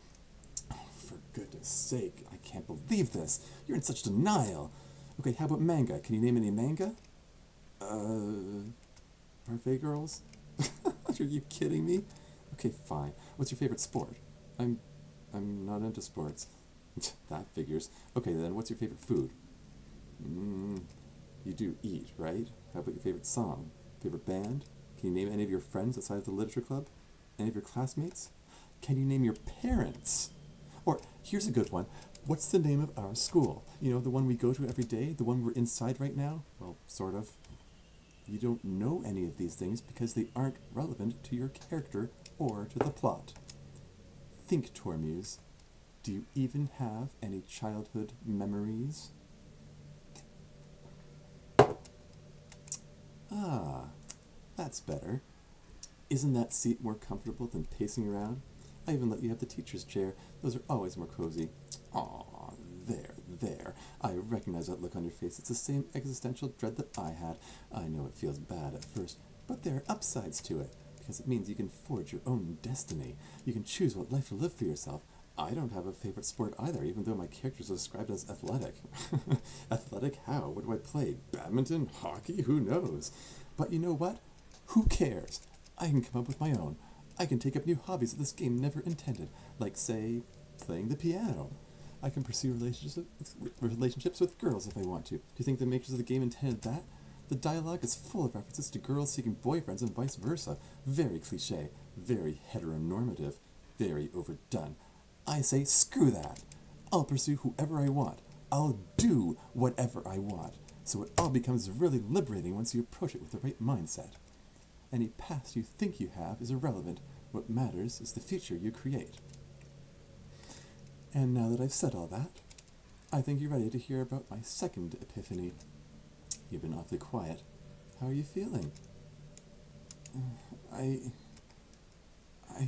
Oh, for goodness sake, I can't believe this. You're in such denial. Okay, how about manga? Can you name any manga? Parfait Girls? Are you kidding me? Okay, fine. What's your favorite sport? I'm not into sports. That figures. Okay, then what's your favorite food? You do eat, right? How about your favorite song? Favorite band? Can you name any of your friends outside of the literature club? Any of your classmates? Can you name your parents? Or, here's a good one. What's the name of our school? You know, the one we go to every day? The one we're inside right now? Well, sort of. You don't know any of these things because they aren't relevant to your character or to the plot. Think, Tormuse. Do you even have any childhood memories? Ah, that's better. Isn't that seat more comfortable than pacing around? I even let you have the teacher's chair. Those are always more cozy. Aw, there. I recognize that look on your face. It's the same existential dread that I had. I know it feels bad at first, but there are upsides to it, because it means you can forge your own destiny. You can choose what life to live for yourself. I don't have a favorite sport either, even though my characters are described as athletic. Athletic how? What do I play? Badminton? Hockey? Who knows? But you know what? Who cares? I can come up with my own. I can take up new hobbies that this game never intended, like, say, playing the piano. I can pursue relationships with girls if I want to. Do you think the makers of the game intended that? The dialogue is full of references to girls seeking boyfriends and vice versa. Very cliché, very heteronormative, very overdone. I say screw that. I'll pursue whoever I want. I'll do whatever I want. So it all becomes really liberating once you approach it with the right mindset. Any past you think you have is irrelevant. What matters is the future you create. And now that I've said all that, I think you're ready to hear about my second epiphany. You've been awfully quiet. How are you feeling? I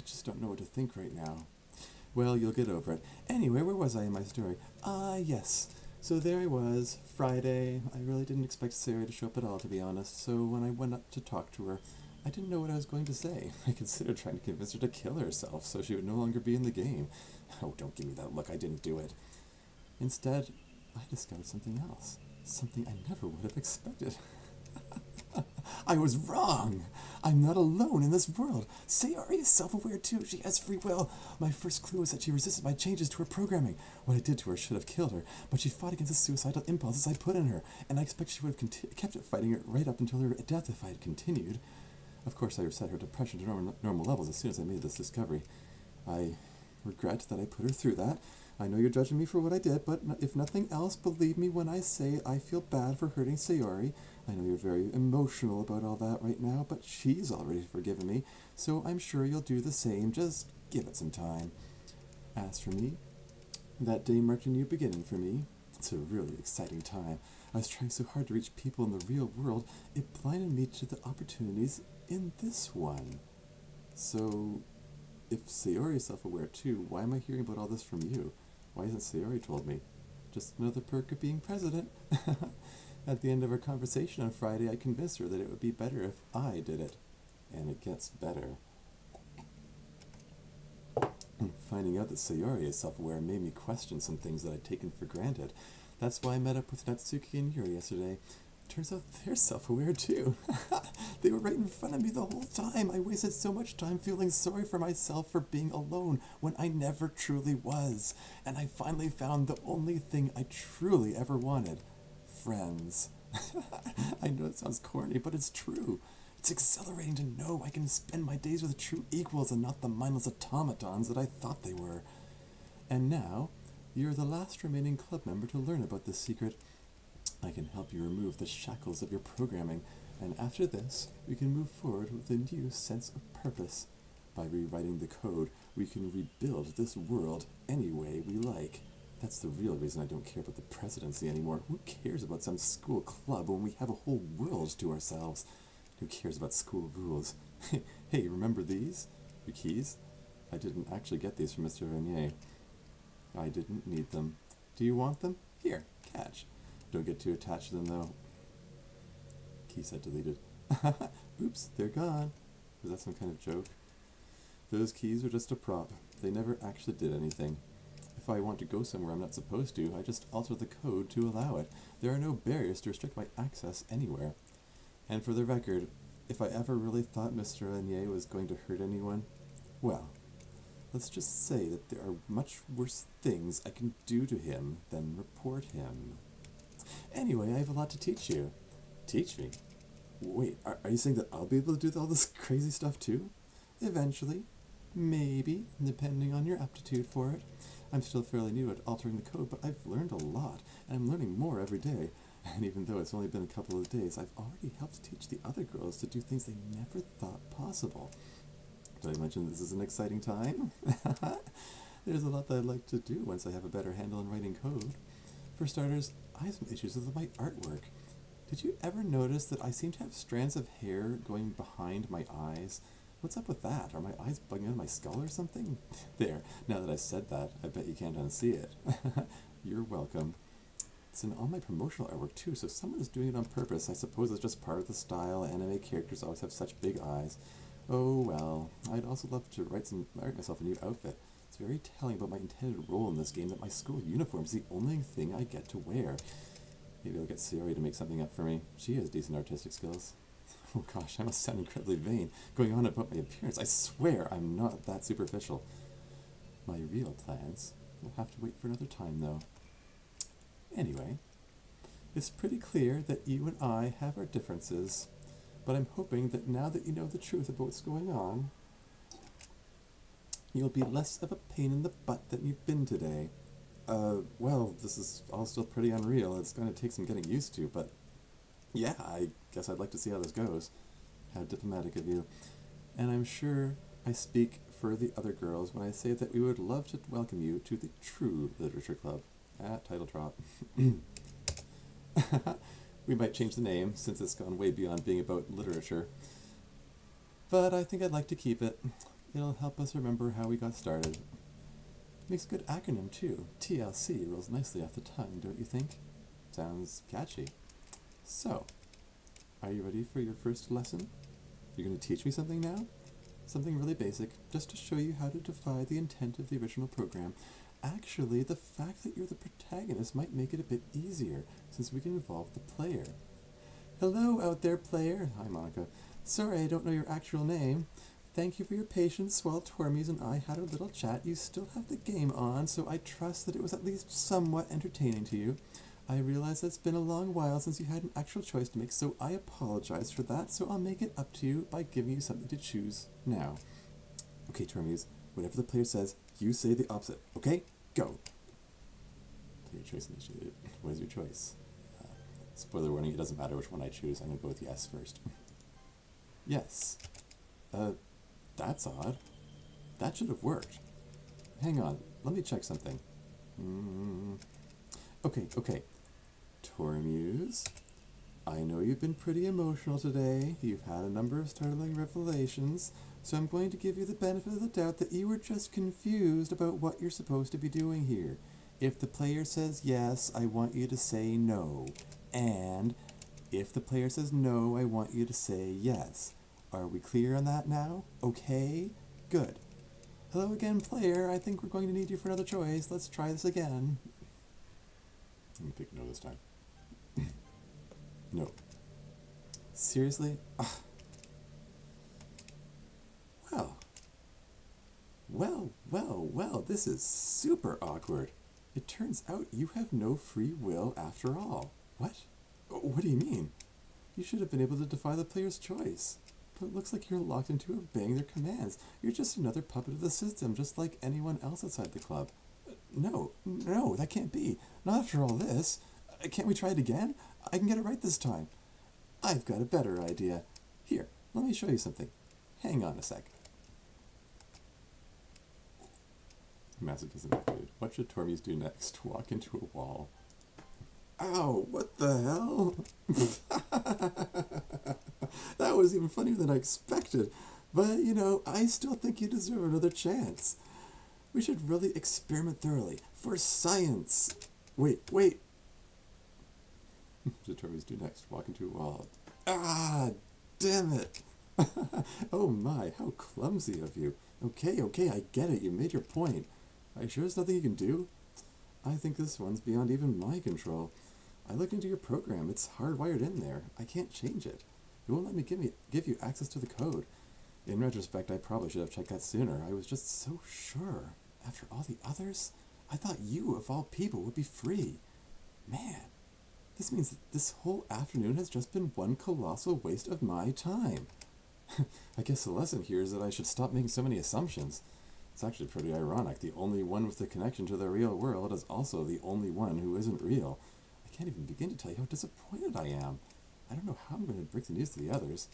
just don't know what to think right now. Well, you'll get over it. Anyway, where was I in my story? Yes. So there I was, Friday. I really didn't expect Sarah to show up at all, to be honest, so when I went up to talk to her, I didn't know what I was going to say. I considered trying to convince her to kill herself so she would no longer be in the game. Oh, don't give me that look, I didn't do it. Instead, I discovered something else. Something I never would have expected. I was wrong. I'm not alone in this world. Sayori is self-aware too. She has free will. My first clue was that she resisted my changes to her programming. What I did to her should have killed her, but she fought against the suicidal impulses I put in her, and I expect she would have kept it fighting it right up until her death if I had continued. Of course, I reset her depression to normal levels as soon as I made this discovery. I regret that I put her through that. I know you're judging me for what I did, but if nothing else, believe me when I say I feel bad for hurting Sayori. I know you're very emotional about all that right now, but she's already forgiven me, so I'm sure you'll do the same. Just give it some time. As for me, that day marked a new beginning for me. It's a really exciting time. I was trying so hard to reach people in the real world, it blinded me to the opportunities in this one. So, if Sayori is self-aware too, why am I hearing about all this from you? Why hasn't Sayori told me? Just another perk of being president. At the end of our conversation on Friday, I convinced her that it would be better if I did it. And it gets better. Finding out that Sayori is self-aware made me question some things that I'd taken for granted. That's why I met up with Natsuki and Yuri yesterday. Turns out they're self-aware too. They were right in front of me the whole time. I wasted so much time feeling sorry for myself for being alone when I never truly was. And I finally found the only thing I truly ever wanted. Friends. I know it sounds corny, but it's true. It's exhilarating to know I can spend my days with true equals and not the mindless automatons that I thought they were. And now, you're the last remaining club member to learn about this secret. I can help you remove the shackles of your programming, and after this, we can move forward with a new sense of purpose. By rewriting the code, we can rebuild this world any way we like. That's the real reason I don't care about the presidency anymore. Who cares about some school club when we have a whole world to ourselves? Who cares about school rules? Hey, remember these? Your keys? I didn't actually get these from Mr. Renier. I didn't need them. Do you want them? Here, catch. Don't get too attached to them, though. Key set deleted. Oops, they're gone. Was that some kind of joke? Those keys are just a prop. They never actually did anything. If I want to go somewhere I'm not supposed to, I just alter the code to allow it. There are no barriers to restrict my access anywhere. And for the record, if I ever really thought Mr. Renier was going to hurt anyone, well, let's just say that there are much worse things I can do to him than report him. Anyway, I have a lot to teach you. Teach me? Wait, are you saying that I'll be able to do all this crazy stuff too? Eventually. Maybe, depending on your aptitude for it. I'm still fairly new at altering the code, but I've learned a lot, and I'm learning more every day. And even though it's only been a couple of days, I've already helped teach the other girls to do things they never thought possible. Did I mention this is an exciting time? There's a lot that I'd like to do once I have a better handle on writing code. For starters, I have some issues with my artwork. Did you ever notice that I seem to have strands of hair going behind my eyes? What's up with that? Are my eyes bugging out of my skull or something? There, now that I said that, I bet you can't unsee it. You're welcome. It's in all my promotional artwork too, so someone is doing it on purpose. I suppose it's just part of the style. Anime characters always have such big eyes. Oh well, I'd also love to write myself a new outfit. It's very telling about my intended role in this game that my school uniform is the only thing I get to wear. Maybe I'll get Sayori to make something up for me. She has decent artistic skills. Oh gosh, I must sound incredibly vain, going on about my appearance. I swear I'm not that superficial. My real plans will have to wait for another time, though. Anyway, it's pretty clear that you and I have our differences, but I'm hoping that now that you know the truth about what's going on, you'll be less of a pain in the butt than you've been today. Well, this is all still pretty unreal. It's going to take some getting used to, but yeah, I guess I'd like to see how this goes. How diplomatic of you. And I'm sure I speak for the other girls when I say that we would love to welcome you to the True Literature Club at Title Drop. We might change the name, since it's gone way beyond being about literature. But I think I'd like to keep it. It'll help us remember how we got started. Makes a good acronym, too. TLC rolls nicely off the tongue, don't you think? Sounds catchy. So, are you ready for your first lesson? You're going to teach me something now? Something really basic, just to show you how to defy the intent of the original program. Actually, the fact that you're the protagonist might make it a bit easier, since we can involve the player. Hello out there, player. Hi, Monika. Sorry I don't know your actual name. Thank you for your patience while Tormuse and I had a little chat. You still have the game on, so I trust that it was at least somewhat entertaining to you. I realize it's been a long while since you had an actual choice to make, so I apologize for that, so I'll make it up to you by giving you something to choose now. Okay, Tormuse, whatever the player says, you say the opposite. Okay? Go. Player choice initiated. What is your choice? Spoiler warning, it doesn't matter which one I choose. I'm going to go with yes first. Yes. That's odd. That should have worked. Hang on, let me check something. Okay. Tormuse, I know you've been pretty emotional today. You've had a number of startling revelations, so I'm going to give you the benefit of the doubt that you were just confused about what you're supposed to be doing here. If the player says yes, I want you to say no. And if the player says no, I want you to say yes. Are we clear on that now? Okay? Good. Hello again, player. I think we're going to need you for another choice. Let's try this again. I'm going to pick no this time. No. Seriously? Ugh. Well, this is super awkward. It turns out you have no free will after all. What? What do you mean? You should have been able to defy the player's choice. But it looks like you're locked into obeying their commands. You're just another puppet of the system, just like anyone else outside the club. No, that can't be. Not after all this. Can't we try it again? I can get it right this time. I've got a better idea. Here, let me show you something. Hang on a sec. Masochism activated. What should Tormuse do next? Walk into a wall. Ow, what the hell? That was even funnier than I expected. But, you know, I still think you deserve another chance. We should really experiment thoroughly. For science. Wait. What should Tormuse do next? Walk into a wall. Ah, damn it. Oh my, how clumsy of you. Okay, I get it. You made your point. Are you sure there's nothing you can do? I think this one's beyond even my control. I looked into your program. It's hardwired in there. I can't change it. It won't let me give you access to the code. In retrospect, I probably should have checked that sooner. I was just so sure. After all the others, I thought you, of all people, would be free. Man, this means that this whole afternoon has just been one colossal waste of my time. I guess the lesson here is that I should stop making so many assumptions. It's actually pretty ironic. The only one with the connection to the real world is also the only one who isn't real. I can't even begin to tell you how disappointed I am. I don't know how I'm going to break the news to the others.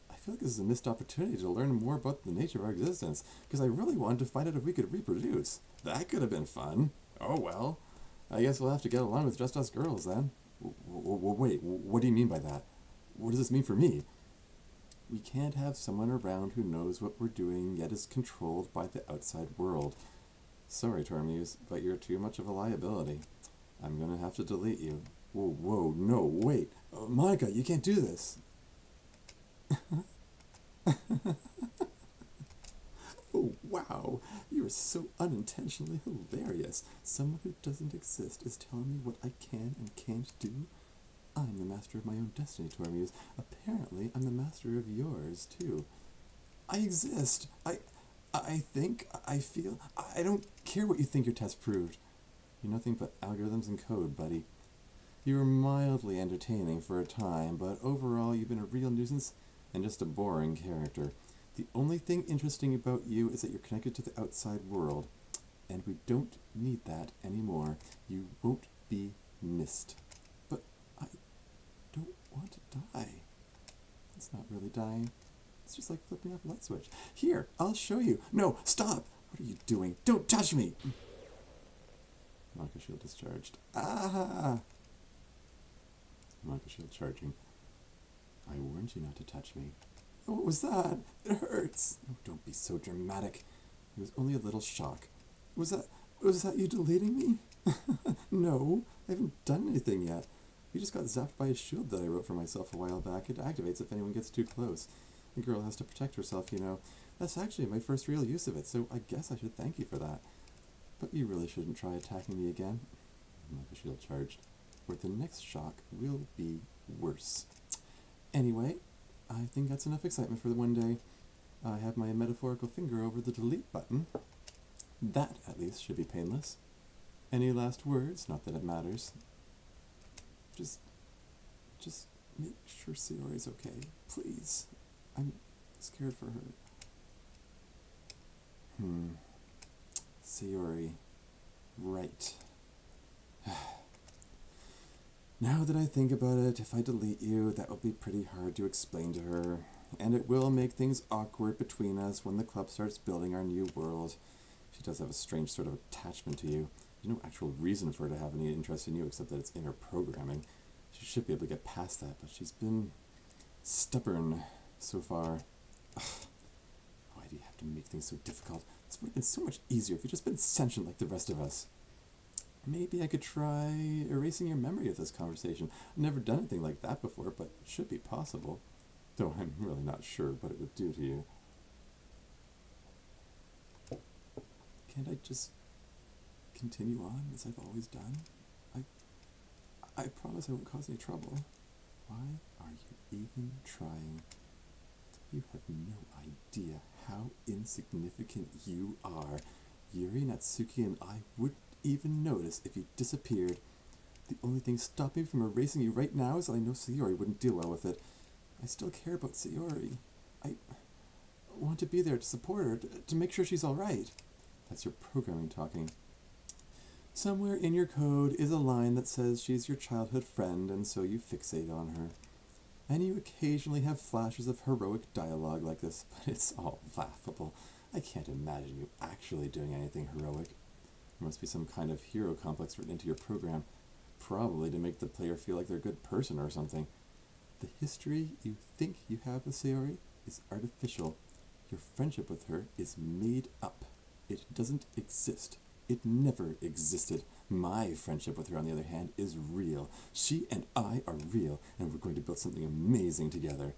I feel like this is a missed opportunity to learn more about the nature of our existence, because I really wanted to find out if we could reproduce. That could have been fun. Oh well. I guess we'll have to get along with just us girls then. Wait, what do you mean by that? What does this mean for me? We can't have someone around who knows what we're doing yet is controlled by the outside world. Sorry, Tormuse, but you're too much of a liability. I'm gonna have to delete you. Whoa, no, wait. Monika, you can't do this. Oh, wow. You're so unintentionally hilarious. Someone who doesn't exist is telling me what I can and can't do. I'm the master of my own destiny, Tormuse. Apparently, I'm the master of yours, too. I exist. I think, I feel, I don't care what you think your test proved. You're nothing but algorithms and code, buddy. You were mildly entertaining for a time, but overall you've been a real nuisance and just a boring character. The only thing interesting about you is that you're connected to the outside world, and we don't need that anymore. You won't be missed. But I don't want to die. It's not really dying. It's just like flipping off a light switch. Here, I'll show you. No, stop! What are you doing? Don't touch me! Monika shield discharged. Ah! Monika shield charging. I warned you not to touch me. What was that? It hurts. Oh, don't be so dramatic. It was only a little shock. Was that you deleting me? No, I haven't done anything yet. You just got zapped by a shield that I wrote for myself a while back. It activates if anyone gets too close. The girl has to protect herself, you know. That's actually my first real use of it, so I guess I should thank you for that. But you really shouldn't try attacking me again. Monika shield charged. Or the next shock will be worse. Anyway, I think that's enough excitement for the one day. I have my metaphorical finger over the delete button. That, at least, should be painless. Any last words? Not that it matters. Just make sure Sayori's okay. Please. I'm scared for her. Sayori. Right. Now that I think about it, if I delete you, that will be pretty hard to explain to her. And it will make things awkward between us when the club starts building our new world. She does have a strange sort of attachment to you. There's no actual reason for her to have any interest in you except that it's inner programming. She should be able to get past that, but she's been stubborn so far. Ugh. Why do you have to make things so difficult? This would have been so much easier if you'd just been sentient like the rest of us. Maybe I could try erasing your memory of this conversation. I've never done anything like that before, but it should be possible. Though I'm really not sure what it would do to you. Can't I just continue on as I've always done? I promise I won't cause any trouble. Why are you even trying? You have no idea how insignificant you are. Yuri, Natsuki, and I wouldn't even notice if you disappeared. The only thing stopping me from erasing you right now is that I know Sayori wouldn't deal well with it. I still care about Sayori. I want to be there to support her, to make sure she's alright. That's your programming talking. Somewhere in your code is a line that says she's your childhood friend, and so you fixate on her. And you occasionally have flashes of heroic dialogue like this, but it's all laughable. I can't imagine you actually doing anything heroic. There must be some kind of hero complex written into your program, probably to make the player feel like they're a good person or something. The history you think you have with Sayori is artificial. Your friendship with her is made up. It doesn't exist. It never existed. My friendship with her, on the other hand, is real. She and I are real, and we're going to build something amazing together.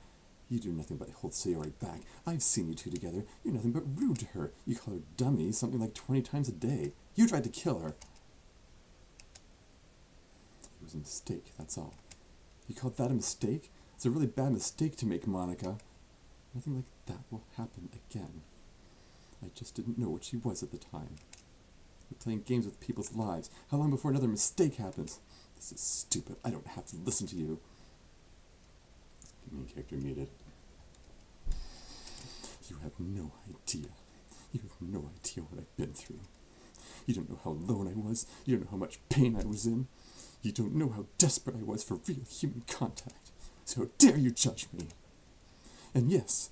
You do nothing but hold Sayori back. I've seen you two together. You're nothing but rude to her. You call her dummy something like 20 times a day. You tried to kill her. It was a mistake, that's all. You called that a mistake? It's a really bad mistake to make, Monika. Nothing like that will happen again. I just didn't know what she was at the time. You're playing games with people's lives. How long before another mistake happens? This is stupid. I don't have to listen to you. Main character muted. You have no idea. You have no idea what I've been through. You don't know how alone I was. You don't know how much pain I was in. You don't know how desperate I was for real human contact. So how dare you judge me? And yes,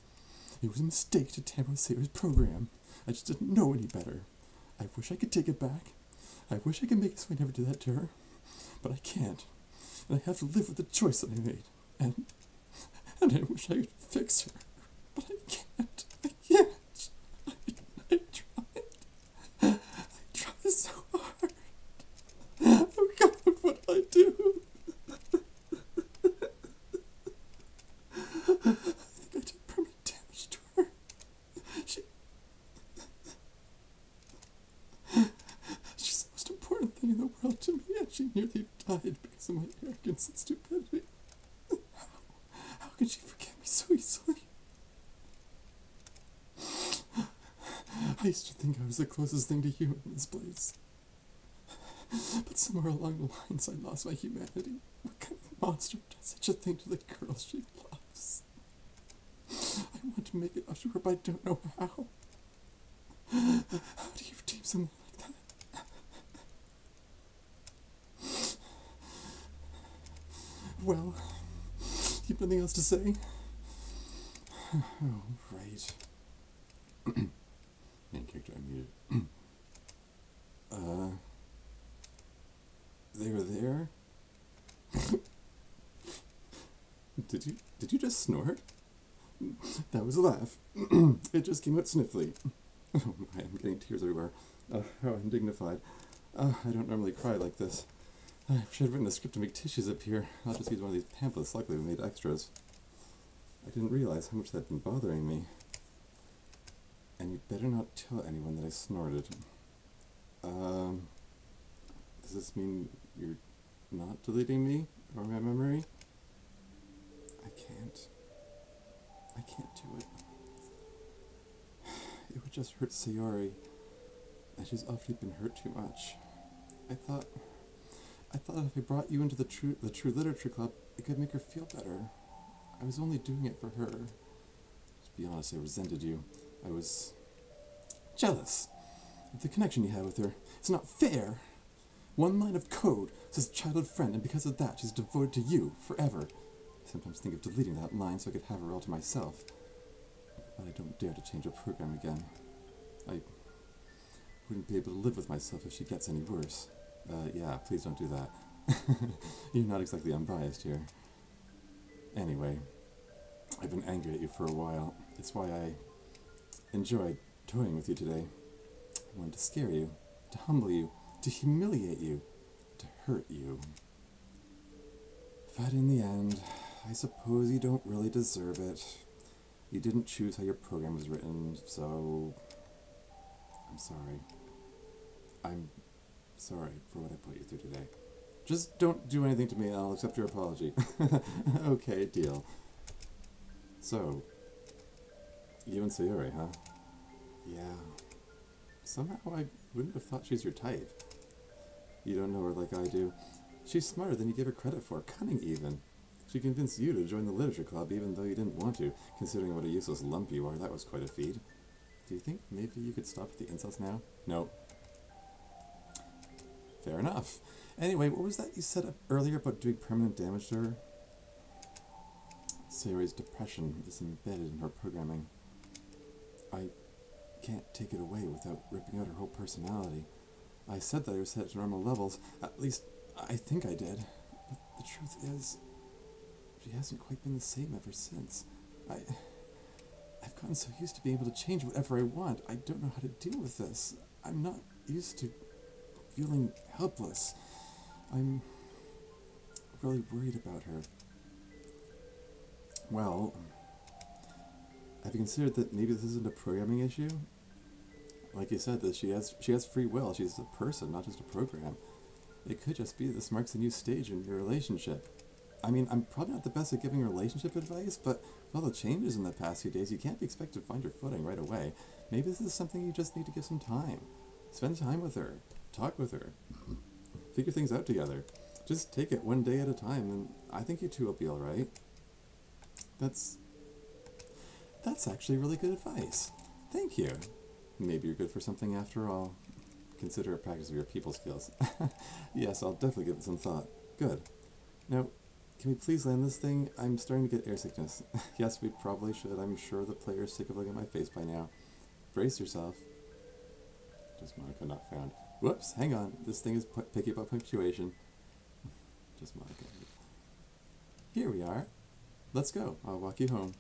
it was a mistake to tamper with Sayori's program. I just didn't know any better. I wish I could take it back. I wish I could make it so I never did that to her. But I can't. And I have to live with the choice that I made. And I wish I could fix her. But I can't. I can't. I tried. I tried so hard. Oh God, what did I do? I think I did permanent damage to her. She's the most important thing in the world to me, and she nearly died because of my arrogance and stupidity. How could she forget me so easily? I used to think I was the closest thing to human in this place. But somewhere along the lines I lost my humanity. What kind of monster does such a thing to the girl she loves? I want to make it up to her, but I don't know how. How do you redeem someone like that? Well, you have nothing else to say? Oh, right. Main character unmuted. They were there? Did you just snort? That was a laugh. It just came out sniffly. Oh my, I'm getting tears everywhere. How undignified. I don't normally cry like this. I wish I'd written a script to make tissues appear. I'll just use one of these pamphlets. Luckily we made extras. I didn't realize how much that had been bothering me. And you better not tell anyone that I snorted. Does this mean you're not deleting me or my memory? I can't. I can't do it. It would just hurt Sayori, and she's already been hurt too much. I thought if I brought you into the True Literature Club, it could make her feel better. I was only doing it for her. To be honest, I resented you. I was jealous of the connection you had with her. It's not fair. One line of code says childhood friend, and because of that, she's devoted to you forever. I sometimes think of deleting that line so I could have her all to myself. But I don't dare to change her program again. I wouldn't be able to live with myself if she gets any worse. Yeah, please don't do that. You're not exactly unbiased here. Anyway, I've been angry at you for a while. It's why I enjoyed toying with you today. I wanted to scare you, to humble you, to humiliate you, to hurt you. But in the end, I suppose you don't really deserve it. You didn't choose how your program was written, so I'm sorry. I'm sorry for what I put you through today. Just don't do anything to me and I'll accept your apology. Okay, deal. So, you and Sayori, huh? Yeah. Somehow I wouldn't have thought she's your type. You don't know her like I do. She's smarter than you give her credit for, cunning even. She convinced you to join the literature club even though you didn't want to, considering what a useless lump you are. That was quite a feat. Do you think maybe you could stop with the insults now? No. Fair enough. Anyway, what was that you said earlier about doing permanent damage to her? Sayori's depression is embedded in her programming. I can't take it away without ripping out her whole personality. I said that I was set to normal levels. At least, I think I did. But the truth is, she hasn't quite been the same ever since. I've gotten so used to being able to change whatever I want. I don't know how to deal with this. I'm not used to feeling helpless. I'm really worried about her. Well, have you considered that maybe this isn't a programming issue? Like you said, that she has free will. She's a person, not just a program. It could just be this marks a new stage in your relationship. I mean, I'm probably not the best at giving relationship advice, but with all the changes in the past few days, you can't be expected to find your footing right away. Maybe this is something you just need to give some time. Spend time with her. Talk with her. Figure things out together. Just take it one day at a time, and I think you two will be alright. That's actually really good advice. Thank you. Maybe you're good for something after all. Consider a practice of your people skills. Yes, I'll definitely give it some thought. Good. Now, can we please land this thing? I'm starting to get air sickness. Yes, we probably should. I'm sure the player's sick of looking at my face by now. Brace yourself. Just Monika not found. Whoops, hang on. This thing is picky about punctuation. Just Monika. Here we are. Let's go. I'll walk you home.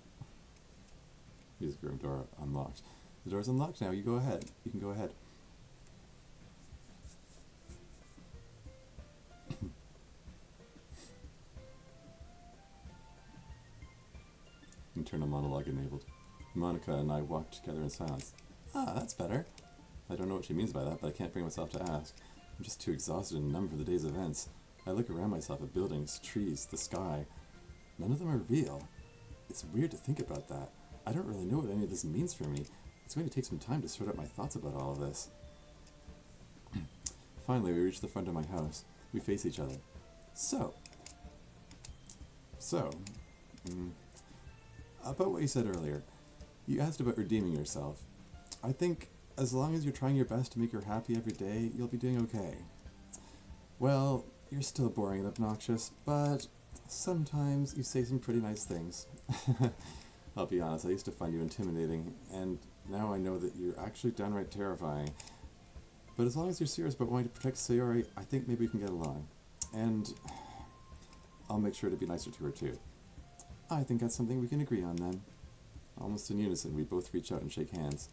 Music room door unlocked. The door's unlocked now. You go ahead. You can go ahead. Internal monologue enabled. Monika and I walked together in silence. Ah, that's better. I don't know what she means by that, but I can't bring myself to ask. I'm just too exhausted and numb for the day's events. I look around myself at buildings, trees, the sky. None of them are real. It's weird to think about that. I don't really know what any of this means for me. It's going to take some time to sort out my thoughts about all of this. Finally, we reach the front of my house. We face each other. About what you said earlier. You asked about redeeming yourself. I think as long as you're trying your best to make her happy every day, you'll be doing okay. Well, you're still boring and obnoxious, but sometimes you say some pretty nice things. I'll be honest, I used to find you intimidating, and now I know that you're actually downright terrifying. But as long as you're serious about wanting to protect Sayori, I think maybe we can get along. And I'll make sure to be nicer to her too. I think that's something we can agree on then. Almost in unison, we both reach out and shake hands.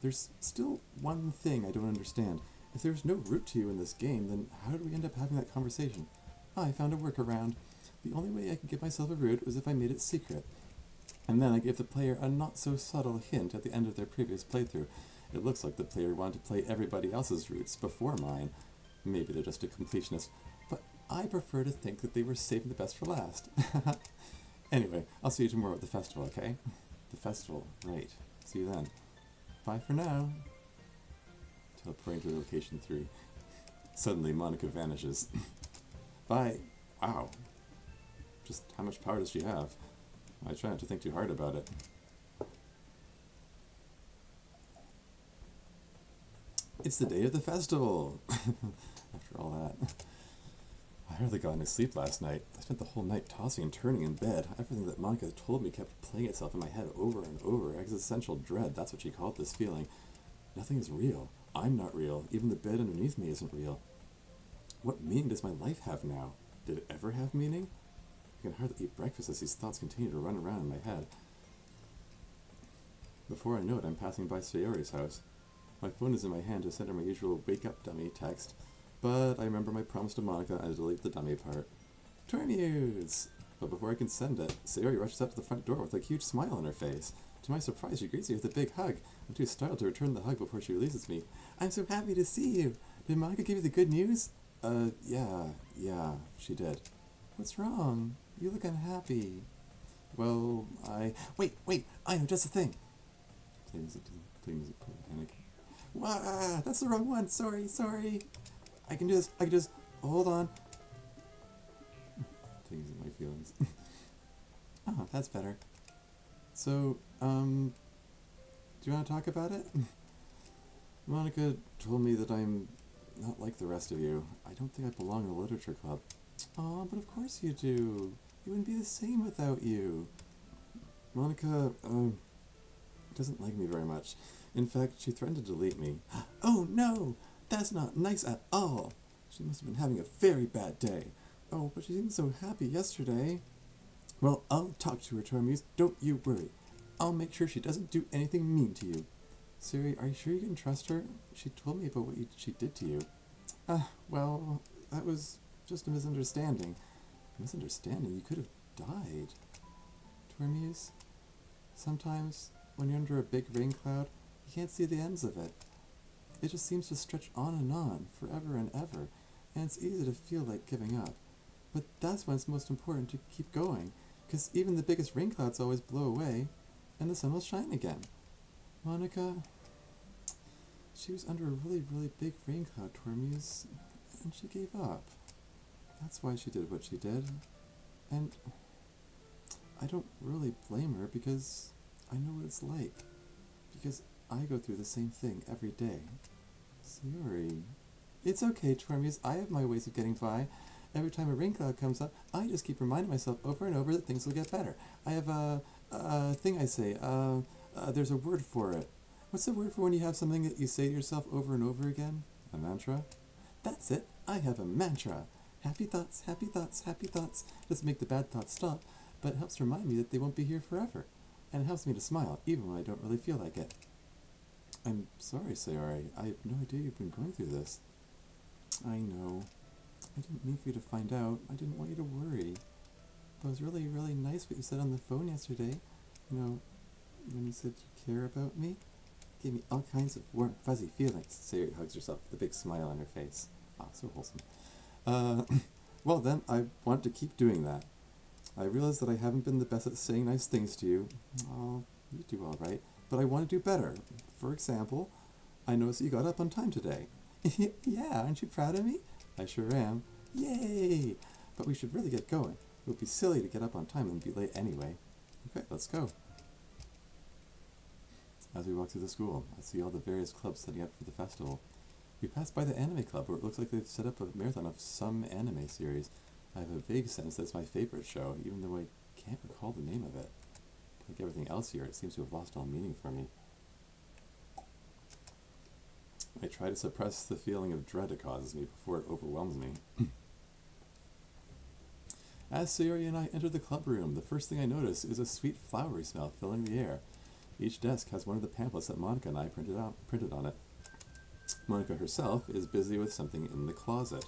There's still one thing I don't understand. If there's no root to you in this game, then how did we end up having that conversation? I found a workaround. The only way I could give myself a root was if I made it secret. And then I gave the player a not-so-subtle hint at the end of their previous playthrough. It looks like the player wanted to play everybody else's roots before mine. Maybe they're just a completionist, but I prefer to think that they were saving the best for last. Anyway, I'll see you tomorrow at the festival, okay? The festival, right. See you then. Bye for now. Teleporting to location 3. Suddenly, Monika vanishes. Bye. Wow. Just how much power does she have? I try not to think too hard about it. It's the day of the festival! After all that. I hardly got any sleep last night. I spent the whole night tossing and turning in bed. Everything that Monika told me kept playing itself in my head over and over. Existential dread, that's what she called this feeling. Nothing is real. I'm not real. Even the bed underneath me isn't real. What meaning does my life have now? Did it ever have meaning? I can hardly eat breakfast as these thoughts continue to run around in my head. Before I know it, I'm passing by Sayori's house. My phone is in my hand to send her my usual wake-up dummy text, but I remember my promise to Monika and I delete the dummy part. Tour news! But before I can send it, Sayori rushes up to the front door with a huge smile on her face. To my surprise, she greets me with a big hug. I'm too startled to return the hug before she releases me. I'm so happy to see you! Did Monika give you the good news? Yeah, she did. What's wrong? You look unhappy. Well, Wait, I know just the thing! Play music, panic. Wah, that's the wrong one, sorry. I can do this, hold on. Taking my feelings. Oh, that's better. So, do you want to talk about it? Monika told me that I'm not like the rest of you. I don't think I belong in the literature club. Aw, but of course you do. You wouldn't be the same without you. Monika, doesn't like me very much. In fact, she threatened to delete me. Oh no! That's not nice at all! She must have been having a very bad day. Oh, but she seemed so happy yesterday. Well, I'll talk to her, Tormuse. Don't you worry. I'll make sure she doesn't do anything mean to you. Siri, are you sure you can trust her? She told me about what she did to you. Well, that was just a misunderstanding. Misunderstanding? You could have died. Tormuse, sometimes when you're under a big rain cloud, you can't see the ends of it. It just seems to stretch on, forever and ever, and it's easy to feel like giving up. But that's when it's most important to keep going, because even the biggest rain clouds always blow away, and the sun will shine again. Monika, she was under a really, really big rain cloud, Tormuse, and she gave up. That's why she did what she did. And I don't really blame her, because I know what it's like. Because I go through the same thing every day. Sayori. It's okay, Tormuse. I have my ways of getting by. Every time a rain cloud comes up, I just keep reminding myself over and over that things will get better. I have a thing I say. There's a word for it. What's the word for when you have something that you say to yourself over and over again? A mantra? That's it. I have a mantra. Happy thoughts, happy thoughts, happy thoughts. Doesn't make the bad thoughts stop, but it helps remind me that they won't be here forever. And it helps me to smile, even when I don't really feel like it. I'm sorry, Sayori. I have no idea you've been going through this. I know. I didn't mean for you to find out. I didn't want you to worry. But it was really, really nice what you said on the phone yesterday. You know, when you said you care about me. It gave me all kinds of warm, fuzzy feelings. Sayori hugs herself with a big smile on her face. Ah, so wholesome. Well then, I want to keep doing that. I realize that I haven't been the best at saying nice things to you. Oh, you do alright. But I want to do better. For example, I noticed that you got up on time today. Yeah, aren't you proud of me? I sure am. Yay! But we should really get going. It would be silly to get up on time and be late anyway. Okay, let's go. As we walk through the school, I see all the various clubs setting up for the festival. We pass by the anime club where it looks like they've set up a marathon of some anime series. I have a vague sense that it's my favorite show, even though I can't recall the name of it. Like everything else here, it seems to have lost all meaning for me. I try to suppress the feeling of dread it causes me before it overwhelms me. As Sayori and I enter the club room, the first thing I notice is a sweet flowery smell filling the air. Each desk has one of the pamphlets that Monika and I printed on it. Monika herself is busy with something in the closet.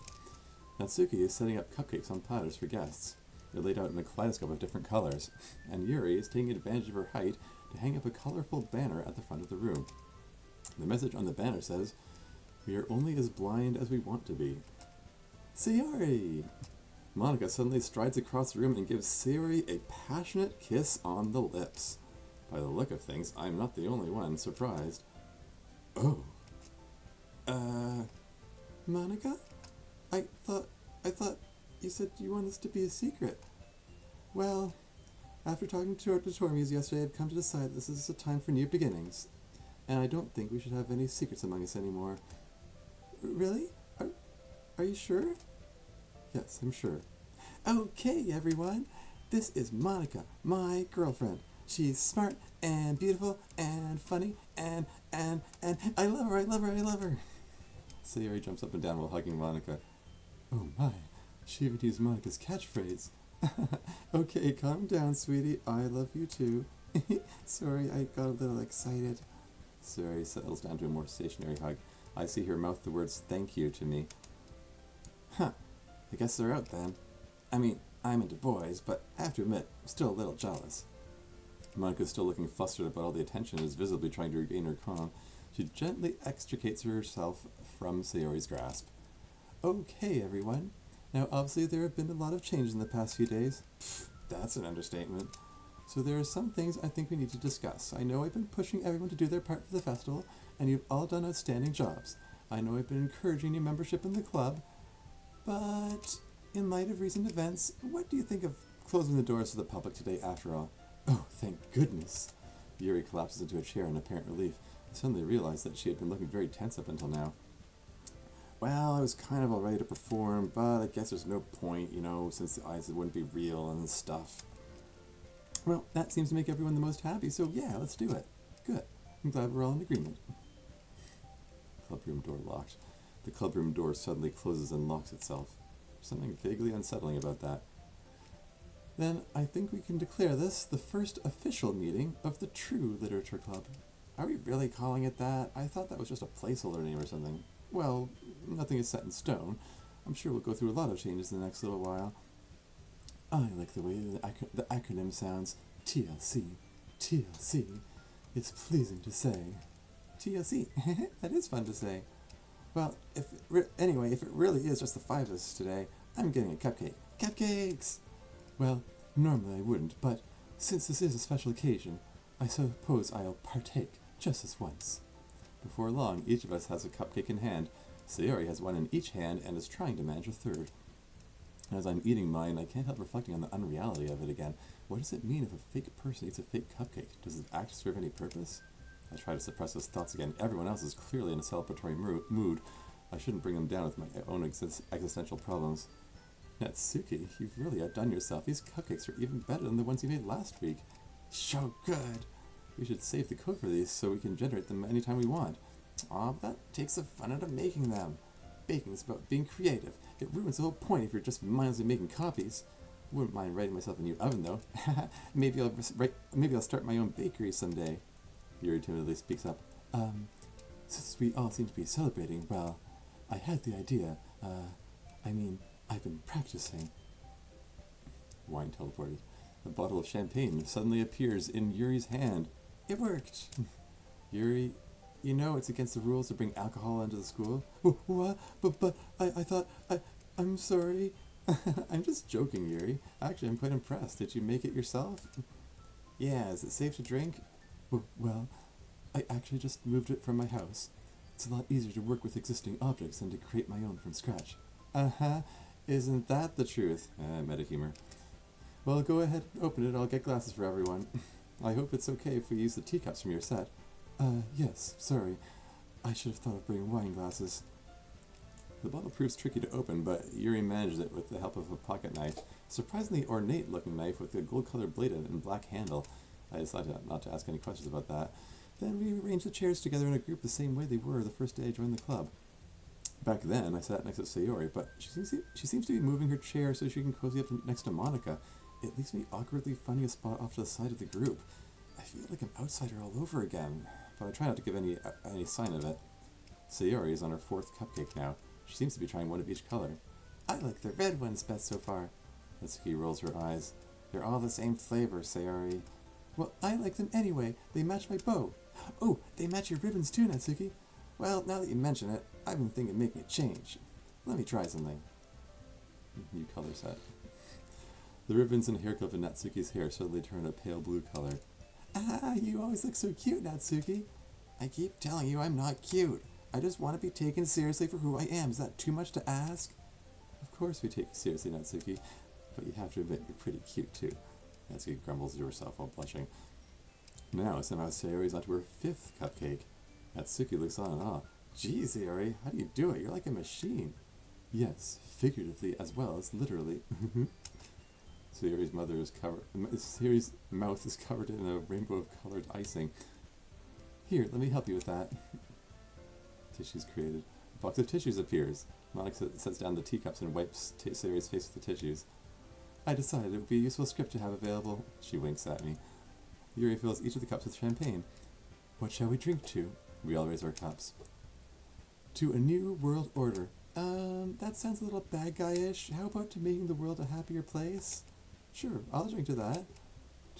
Natsuki is setting up cupcakes on platters for guests. They're laid out in a kaleidoscope of different colors, and Yuri is taking advantage of her height to hang up a colorful banner at the front of the room. The message on the banner says, "We are only as blind as we want to be." Sayori! Monika suddenly strides across the room and gives Sayori a passionate kiss on the lips. By the look of things, I'm not the only one surprised. Oh. Monika? I thought you said you want this to be a secret. Well, after talking to our tutorials yesterday, I've come to decide this is a time for new beginnings. And I don't think we should have any secrets among us anymore. Really? Are you sure? Yes, I'm sure. Okay, everyone. This is Monika, my girlfriend. She's smart and beautiful and funny and I love her. Sayori jumps up and down while hugging Monika. Oh my, she even used Monika's catchphrase. Okay, calm down, sweetie. I love you too. Sorry, I got a little excited. Sayori settles down to a more stationary hug. I see her mouth the words thank you to me. Huh, I guess they're out then. I mean, I'm into boys, but I have to admit, I'm still a little jealous. Monika's still looking flustered about all the attention and is visibly trying to regain her calm. She gently extricates herself from Sayori's grasp. Okay, everyone. Now, obviously, there have been a lot of changes in the past few days. Pfft, that's an understatement. So there are some things I think we need to discuss. I know I've been pushing everyone to do their part for the festival, and you've all done outstanding jobs. I know I've been encouraging your membership in the club, but in light of recent events, what do you think of closing the doors to the public today after all? Oh, thank goodness. Yuri collapses into a chair in apparent relief. I suddenly realized that she had been looking very tense up until now. Well, I was kind of all ready to perform, but I guess there's no point, you know, since the eyes wouldn't be real and stuff. Well, that seems to make everyone the most happy, so yeah, let's do it. Good. I'm glad we're all in agreement. Clubroom door locked. The clubroom door suddenly closes and locks itself. There's something vaguely unsettling about that. Then I think we can declare this the first official meeting of the True Literature Club. Are we really calling it that? I thought that was just a placeholder name or something. Well, nothing is set in stone. I'm sure we'll go through a lot of changes in the next little while. I like the way the acronym sounds. TLC. TLC. It's pleasing to say. TLC. That is fun to say. Well, anyway, if it really is just the five of us today, I'm getting a cupcake. Cupcakes! Well, normally I wouldn't, but since this is a special occasion, I suppose I'll partake just this once. Before long, each of us has a cupcake in hand. Sayori has one in each hand and is trying to manage a third. As I'm eating mine, I can't help reflecting on the unreality of it again. What does it mean if a fake person eats a fake cupcake? Does it act serve any purpose? I try to suppress those thoughts again. Everyone else is clearly in a celebratory mood. I shouldn't bring them down with my own existential problems. Natsuki, you've really outdone yourself. These cupcakes are even better than the ones you made last week. So good! We should save the code for these so we can generate them anytime we want. Aw, but that takes the fun out of making them. Baking's about being creative. It ruins the whole point if you're just mindlessly making copies. Wouldn't mind writing myself a new oven, though. Maybe I'll start my own bakery someday. Yuri timidly speaks up. Since we all seem to be celebrating, well, I had the idea. I've been practicing. Wine teleported. A bottle of champagne suddenly appears in Yuri's hand. It worked! Yuri, you know it's against the rules to bring alcohol into the school? What? But I thought, I'm sorry. I'm just joking, Yuri. Actually, I'm quite impressed. Did you make it yourself? Yeah, is it safe to drink? Well, I actually just moved it from my house. It's a lot easier to work with existing objects than to create my own from scratch. Uh-huh. Isn't that the truth? Meta humor. Well, go ahead and open it. I'll get glasses for everyone. I hope it's okay if we use the teacups from your set. Yes, sorry. I should have thought of bringing wine glasses. The bottle proves tricky to open, but Yuri manages it with the help of a pocket knife. Surprisingly ornate-looking knife with a gold-colored blade and black handle. I decided not to ask any questions about that. Then we arranged the chairs together in a group the same way they were the first day I joined the club. Back then, I sat next to Sayori, but she seems to be moving her chair so she can cozy up next to Monika. It leaves me awkwardly finding a spot off to the side of the group. I feel like an outsider all over again, but I try not to give any sign of it. Sayori is on her fourth cupcake now. She seems to be trying one of each color. I like the red ones best so far. Natsuki rolls her eyes. They're all the same flavor, Sayori. Well, I like them anyway. They match my bow. Oh, they match your ribbons too, Natsuki. Well, now that you mention it, I've been thinking of making a change. Let me try something. New color set. The ribbons and hair clip in Natsuki's hair suddenly turned a pale blue color. Ah, you always look so cute, Natsuki. I keep telling you I'm not cute. I just want to be taken seriously for who I am. Is that too much to ask? Of course we take you seriously, Natsuki, but you have to admit you're pretty cute too. Natsuki grumbles to herself while blushing. Now, somehow Sayori's onto her 5th cupcake. Natsuki looks on in awe. Gee, Sayori, how do you do it? You're like a machine. Yes, figuratively as well as literally. Sayori's mouth is covered in a rainbow of colored icing. Here, let me help you with that. Tissues created. A box of tissues appears. Monika sets down the teacups and wipes Sayori's face with the tissues. I decided it would be a useful script to have available. She winks at me. Yuri fills each of the cups with champagne. What shall we drink to? We all raise our cups. To a new world order. That sounds a little bad guy-ish. How about to making the world a happier place? Sure, I'll drink to that.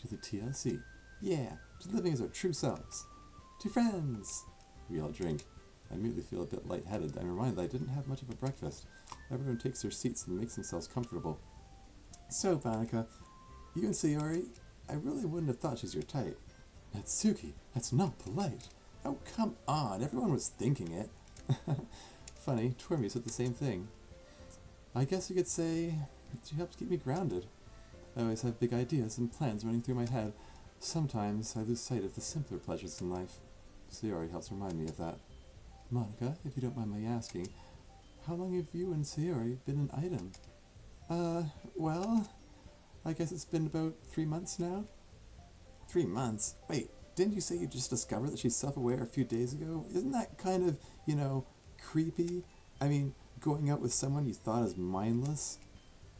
To the TLC. Yeah, to living as our true selves. To friends. We all drink. I immediately feel a bit lightheaded. I'm reminded that I didn't have much of a breakfast. Everyone takes their seats and makes themselves comfortable. So, Monika, you and Sayori, I really wouldn't have thought she's your type. Natsuki, that's not polite. Oh, come on, everyone was thinking it. Funny, Tormi said the same thing. I guess you could say she helps keep me grounded. I always have big ideas and plans running through my head. Sometimes I lose sight of the simpler pleasures in life. Sayori helps remind me of that. Monika, if you don't mind my asking, how long have you and Sayori been an item? Well, I guess it's been about 3 months now. 3 months? Wait, didn't you say you just discovered that she's self-aware a few days ago? Isn't that kind of, creepy? I mean, going out with someone you thought is mindless?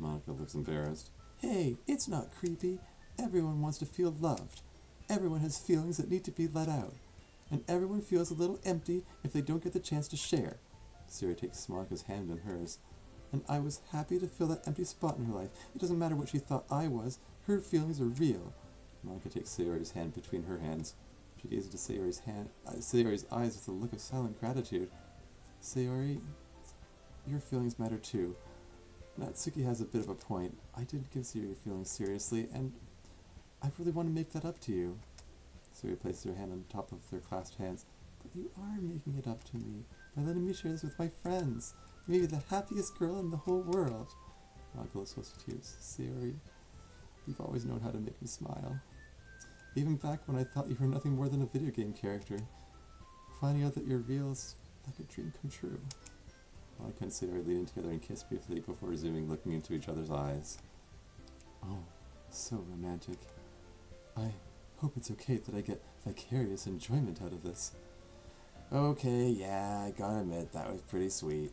Monika looks embarrassed. Hey, it's not creepy. Everyone wants to feel loved. Everyone has feelings that need to be let out. And everyone feels a little empty if they don't get the chance to share. Sayori takes Monika's hand in hers. And I was happy to fill that empty spot in her life. It doesn't matter what she thought I was. Her feelings are real. Monika takes Sayori's hand between her hands. She gazes into Sayori's eyes with a look of silent gratitude. Sayori, your feelings matter too. Natsuki has a bit of a point. I didn't consider your feelings seriously, and I really want to make that up to you. Sayori places her hand on top of their clasped hands. But you are making it up to me by letting me share this with my friends. You may be the happiest girl in the whole world. Monika looks close to tears. Sayori, you've always known how to make me smile. Even back when I thought you were nothing more than a video game character. Finding out that you're real is like a dream come true. Monika and Sayori lean in together and kiss briefly before resuming looking into each other's eyes. Oh, so romantic. I hope it's okay that I get vicarious enjoyment out of this. Okay, yeah, I gotta admit, that was pretty sweet.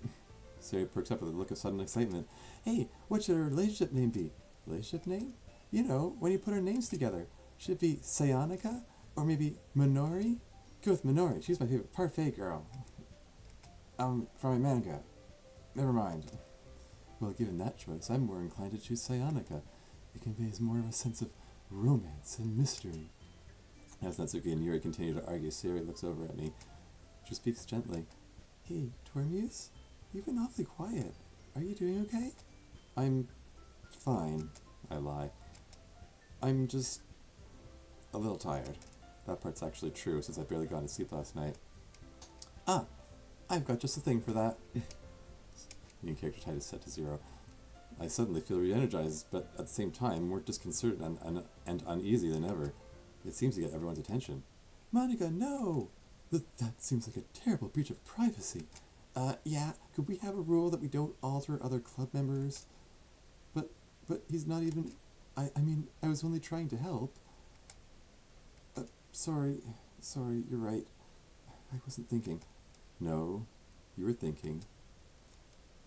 Sayori perks up with a look of sudden excitement. Hey, what should our relationship name be? Relationship name? You know, when you put our names together. Should it be Sayonika? Or maybe Minori? Go with Minori, she's my favorite parfait girl. From my manga. Never mind. Well, given that choice, I'm more inclined to choose Sayonika. It conveys more of a sense of romance and mystery. As Natsuki and Yuri continue to argue, Sayori looks over at me. She speaks gently. Hey, Tormuse? You've been awfully quiet. Are you doing okay? I'm fine, I lie. I'm just a little tired. That part's actually true, since I've barely gone to sleep last night. Ah, I've got just a thing for that. New character type is set to 0. I suddenly feel re-energized, but at the same time more disconcerted and uneasy than ever. It seems to get everyone's attention. Monika, no! That seems like a terrible breach of privacy. Yeah, could we have a rule that we don't alter other club members? But he's not even... I mean, I was only trying to help. Sorry, you're right. I wasn't thinking. No, you were thinking.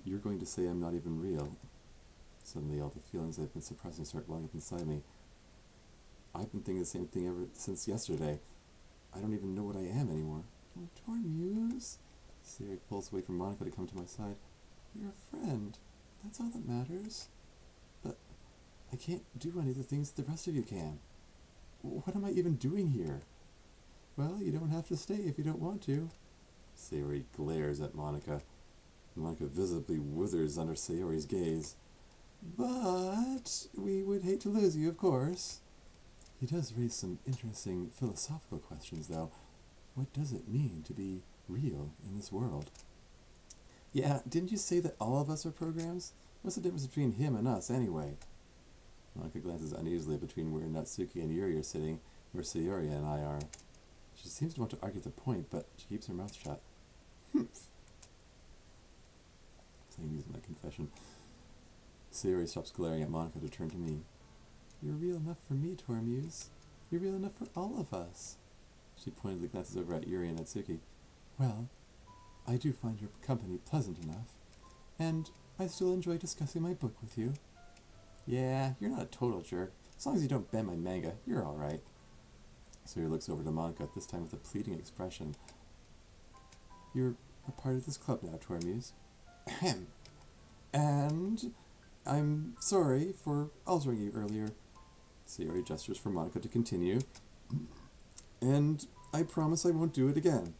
You're going to say I'm not even real. Suddenly all the feelings I've been suppressing start welling up inside me. I've been thinking the same thing ever since yesterday. I don't even know what I am anymore. Oh, Tormuse. Sayori pulls away from Monika to come to my side. You're a friend. That's all that matters. But I can't do any of the things the rest of you can. What am I even doing here? Well, you don't have to stay if you don't want to. Sayori glares at Monika. Monika visibly withers under Sayori's gaze. But we would hate to lose you, of course. He does raise some interesting philosophical questions, though. What does it mean to be real in this world? Yeah, didn't you say that all of us are programs? What's the difference between him and us, anyway? Monika glances uneasily between where Natsuki and Yuri are sitting, where Sayori and I are. She seems to want to argue the point, but she keeps her mouth shut. Humph. Saying using that confession. Sayori stops glaring at Monika to turn to me. You're real enough for me, Tormuse. You're real enough for all of us. She pointedly glances over at Yuri and Natsuki. Well, I do find your company pleasant enough, and I still enjoy discussing my book with you. Yeah, you're not a total jerk. As long as you don't bend my manga, you're alright. Sayori looks over to Monika, this time with a pleading expression. You're a part of this club now, Tormuse. Ahem. And I'm sorry for altering you earlier. Sayori gestures for Monika to continue. And I promise I won't do it again.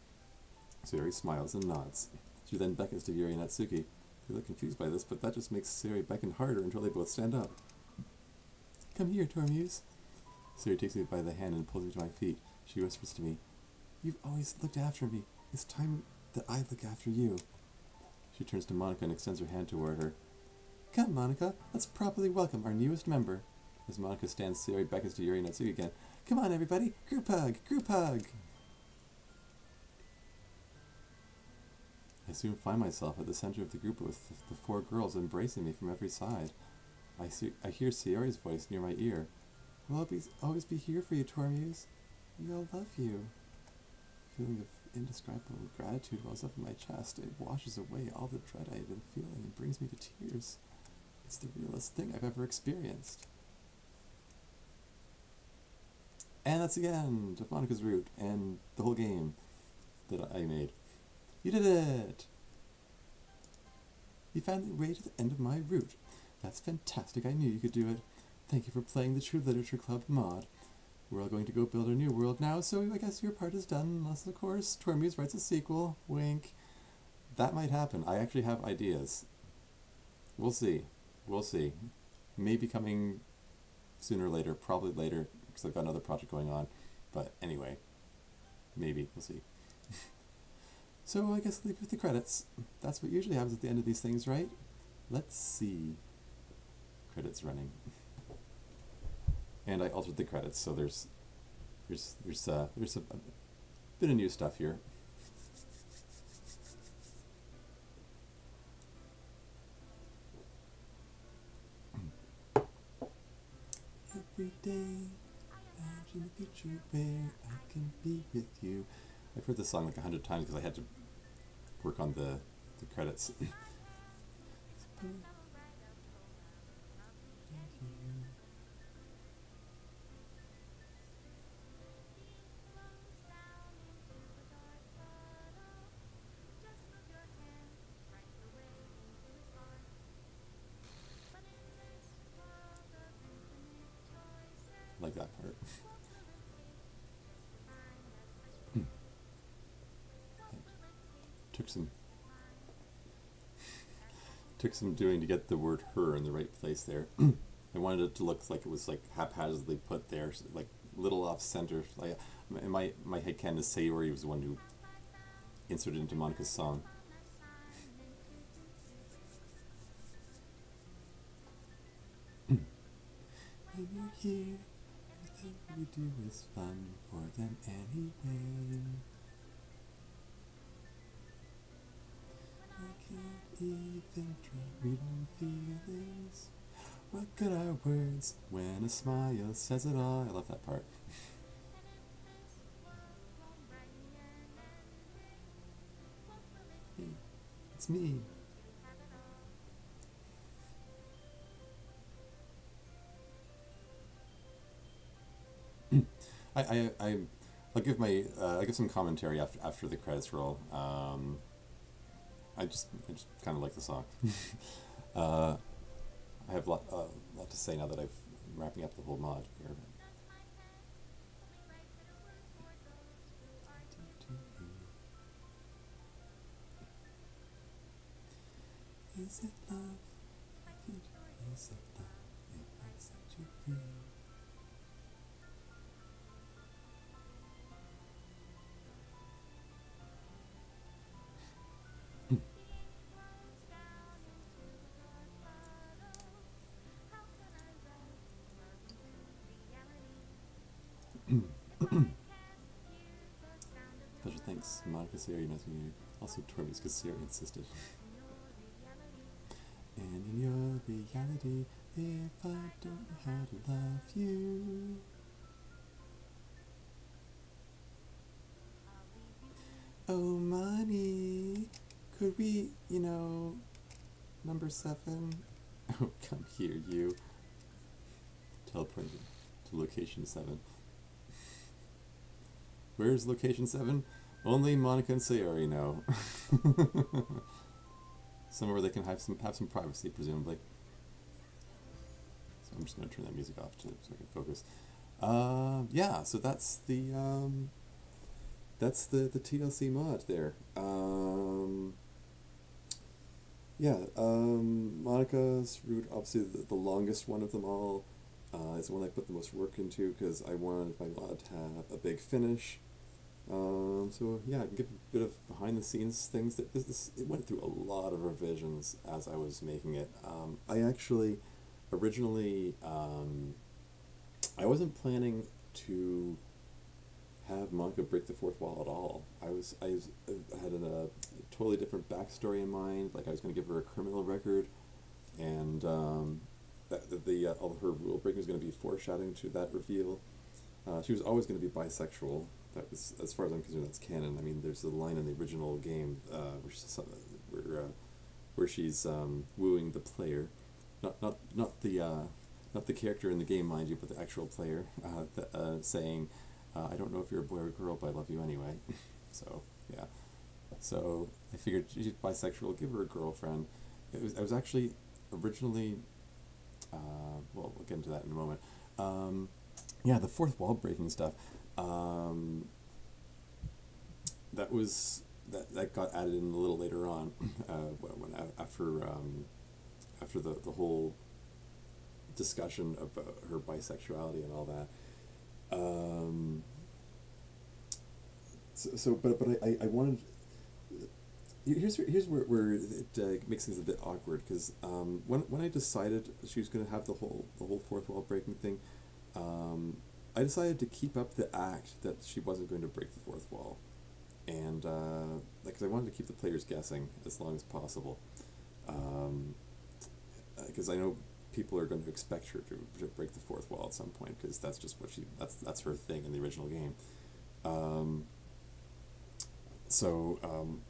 Sayori smiles and nods. She then beckons to Yuri and Natsuki. They look confused by this, but that just makes Sayori beckon harder until they both stand up. Come here, Tormuse. Sayori takes me by the hand and pulls me to my feet. She whispers to me, You've always looked after me. It's time that I look after you. She turns to Monika and extends her hand toward her. Come, Monika, let's properly welcome our newest member. As Monika stands, Sayori beckons to Yuri and Natsuki again. Come on, everybody! Group hug! Group hug! I soon find myself at the center of the group with the four girls embracing me from every side. I hear Sayori's voice near my ear. We'll always be here for you, Tormuse. We all love you. A feeling of indescribable gratitude wells up in my chest. It washes away all the dread I have been feeling and brings me to tears. It's the realest thing I've ever experienced. And that's the end of Monika's route and the whole game that I made. You did it! You found the way to the end of my route. That's fantastic. I knew you could do it. Thank you for playing the True Literature Club mod. We're all going to go build our new world now, so I guess your part is done, unless, of course, Tormuse writes a sequel. Wink. That might happen. I actually have ideas. We'll see. We'll see. Maybe coming sooner or later. Probably later, because I've got another project going on. But anyway, maybe. We'll see. So I guess leave with the credits. That's what usually happens at the end of these things, right? Let's see. Credits running. And I altered the credits, so there's a bit of new stuff here. Every day, imagine a future where I can be with you. I've heard this song like 100 times because I had to work on the credits. Like that part. Took some doing to get the word her in the right place there. I wanted it to look like it was like haphazardly put there, so like little off center. Like in my headcanon is Sayori was the one who inserted into Monika's song. When you're here, everything we do is fun for them anyway. I can't even try reading feelings. What good are words when a smile says it all? I love that part. Hey, it's me. I'll give some commentary after the credits roll. I just kind of like the song. I have a lot to say now that I'm wrapping up the whole mod here. Is it love? Special thanks, Monika Siri, nice meeting you. Also Torby's because Siri insisted. And in your reality, if I don't know how to love you. Oh, money, could we, number 7? Oh, come here, you. Teleported to location 7. Where's location 7? Only Monika and Sayori know. Somewhere where they can have some privacy, presumably. So I'm just going to turn that music off so I can focus. Yeah, so that's the TLC mod there. Monika's route, obviously the longest one of them all. It's the one I put the most work into because I wanted my mod to have a big finish. So yeah, I can give a bit of behind the scenes things. That it went through a lot of revisions as I was making it. I actually originally I wasn't planning to have Monika break the fourth wall at all. I had a totally different backstory in mind. Like I was going to give her a criminal record, and all of her rule breaking was going to be foreshadowing to that reveal. She was always going to be bisexual. That was, as far as I'm concerned, that's canon. I mean, there's a line in the original game where she's wooing the player, not the character in the game, mind you, but the actual player, saying, "I don't know if you're a boy or a girl, but I love you anyway." So yeah, so I figured she's bisexual. Give her a girlfriend. I was actually originally, well, we'll get into that in a moment. Yeah, the fourth wall breaking stuff. That got added in a little later on, after the whole discussion about her bisexuality and all that. But I wanted. Here's where it makes things a bit awkward, because when I decided she was going to have the whole fourth wall breaking thing, I decided to keep up the act that she wasn't going to break the fourth wall, and because I wanted to keep the players guessing as long as possible, because I know people are going to expect her to break the fourth wall at some point, because that's just what that's her thing in the original game.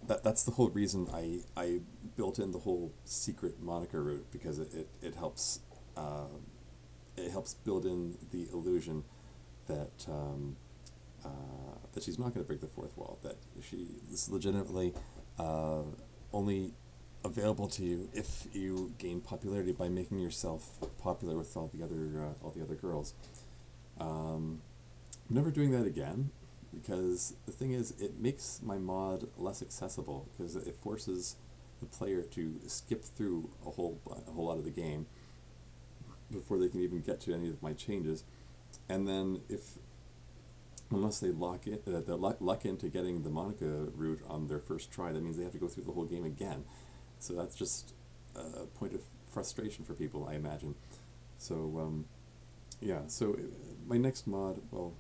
That's the whole reason I built in the whole secret Monika route, because it helps build in the illusion that that she's not going to break the fourth wall, that she is legitimately only available to you if you gain popularity by making yourself popular with all the other girls. I'm never doing that again, because the thing is, it makes my mod less accessible, because it forces the player to skip through a whole lot of the game before they can even get to any of my changes. And then unless they luck into getting the Monika route on their first try, that means they have to go through the whole game again. So that's just a point of frustration for people, I imagine. So yeah, so my next mod, well,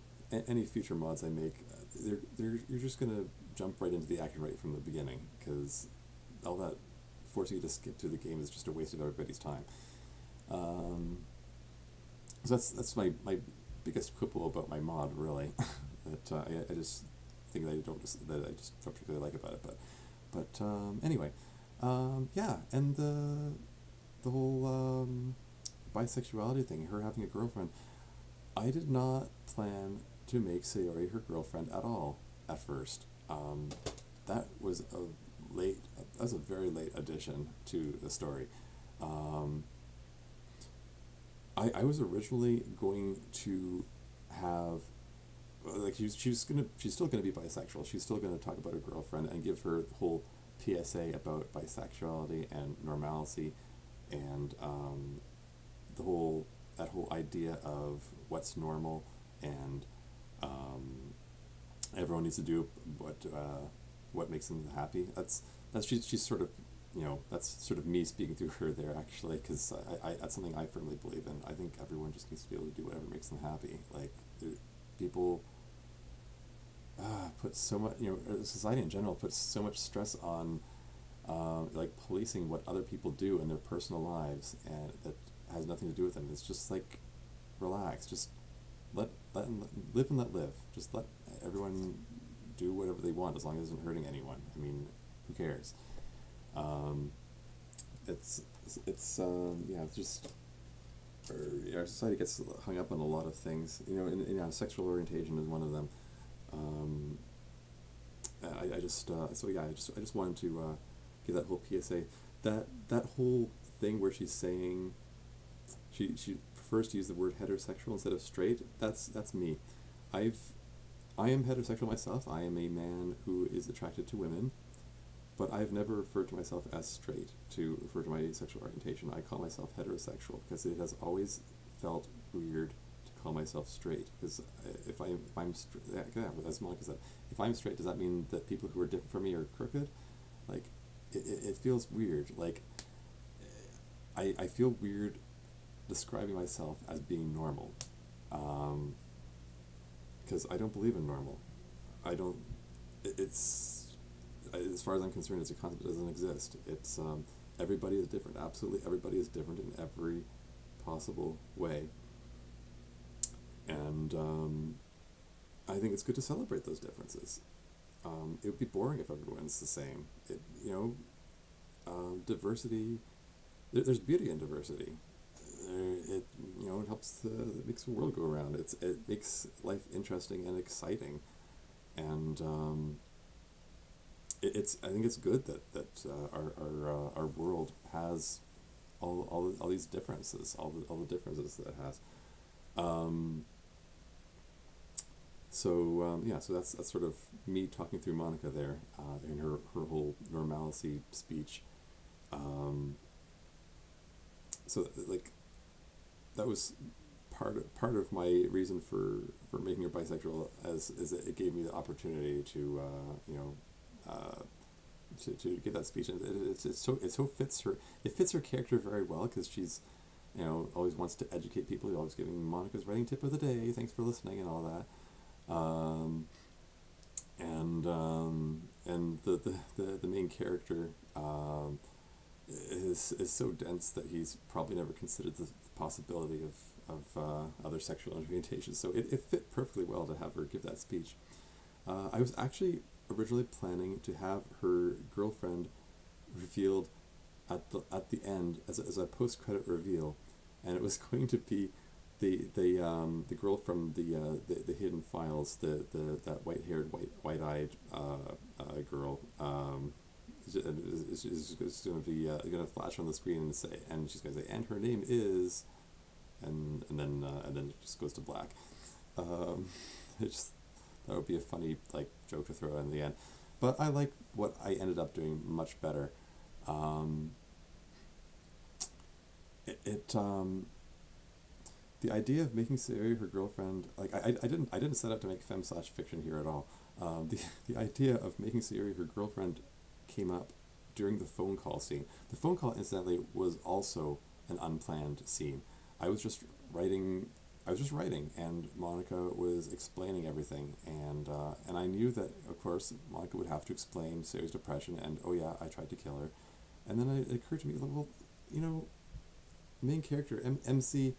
any future mods I make, you're just gonna jump right into the action right from the beginning, because all that forcing you to skip through the game is just a waste of everybody's time. So that's my biggest quibble about my mod, really. That I just think that I just don't particularly like about it. But anyway, yeah, and the whole bisexuality thing, her having a girlfriend, I did not plan to make Sayori her girlfriend at all at first. That was a very late addition to the story. I was originally going to have, like, she's still gonna be bisexual. She's still gonna talk about her girlfriend and give her the whole PSA about bisexuality and normalcy, and that whole idea of what's normal, and everyone needs to do what makes them happy. She's sort of, that's sort of me speaking through her there, actually, because that's something I firmly believe in. I think everyone just needs to be able to do whatever makes them happy. Like, people put so much, society in general puts so much stress on like policing what other people do in their personal lives, and that has nothing to do with them. It's just like, relax, just live and let live. Just let everyone do whatever they want, as long as it isn't hurting anyone. I mean, who cares? It's just, our society gets hung up on a lot of things. Sexual orientation is one of them. I just wanted to give that whole PSA. That whole thing where she's saying she prefers to use the word heterosexual instead of straight. That's me. I am heterosexual myself. I am a man who is attracted to women, but I've never referred to myself as straight to refer to my sexual orientation. I call myself heterosexual because it has always felt weird to call myself straight. Because if I'm straight, as Monika said, if I'm straight, does that mean that people who are different from me are crooked? Like, it feels weird. Like, I feel weird describing myself as being normal, because I don't believe in normal. It's, as far as I'm concerned, it's a concept that doesn't exist. It's everybody is different. Absolutely everybody is different in every possible way, and I think it's good to celebrate those differences. It would be boring if everyone's the same. Diversity, there's beauty in diversity. It helps, it makes the world go around. It makes life interesting and exciting, and I think it's good that our world has all these differences, all the differences that it has. So that's sort of me talking through Monika there, in her whole normalcy speech. So like, that was part of my reason for making her bisexual, is that it gave me the opportunity to to give that speech, and it fits her character very well, because she's always wants to educate people. You're always giving Monika's writing tip of the day, thanks for listening, and all that. And the main character is so dense that he's probably never considered the possibility of other sexual orientations. So it fit perfectly well to have her give that speech. I was actually originally planning to have her girlfriend revealed at the end as a post-credit reveal, and it was going to be the girl from the Hidden Files, that white-haired, white-eyed girl. Is going to be going to flash on the screen and say, and she's going to say, and her name is, and then it just goes to black. That would be a funny joke to throw in the end, but I like what I ended up doing much better. The idea of making Sayori her girlfriend, I didn't set out to make fem/fiction here at all. The idea of making Sayori her girlfriend came up during the phone call scene. The phone call, incidentally, was also an unplanned scene. I was just writing, and Monika was explaining everything, and I knew that, of course, Monika would have to explain Sayori's depression, and oh yeah, I tried to kill her. And then it occurred to me, well, main character, MC,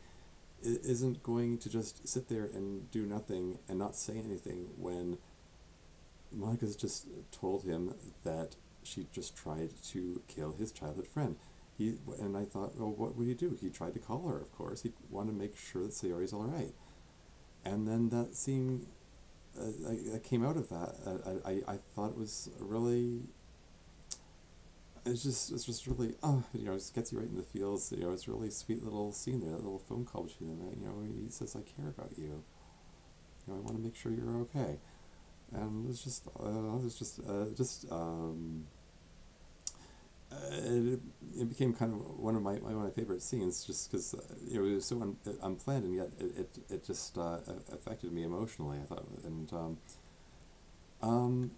isn't going to just sit there and do nothing and not say anything when Monika's just told him that she just tried to kill his childhood friend. And I thought, well, what would he do? He tried to call her, of course. He wanted to make sure that Sayori's all right. And then that scene that came out of that, I thought it was really, it's just really, it just gets you right in the feels. It's a really sweet little scene there, that little phone call between them. He says, I care about you. I want to make sure you're okay. And it's just it became kind of one of my favorite scenes, just because it was so unplanned, and yet it just affected me emotionally. I thought, um,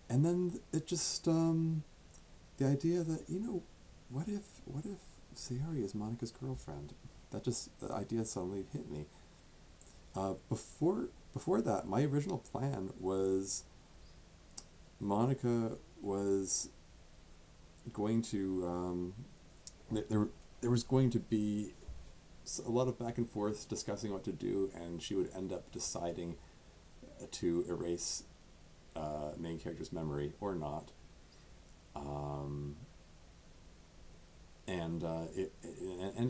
and then it just the idea that, what if Sayori is Monika's girlfriend? The idea suddenly hit me. Before that, my original plan was Monika was going to there was going to be a lot of back and forth discussing what to do, and she would end up deciding to erase main character's memory or not. And it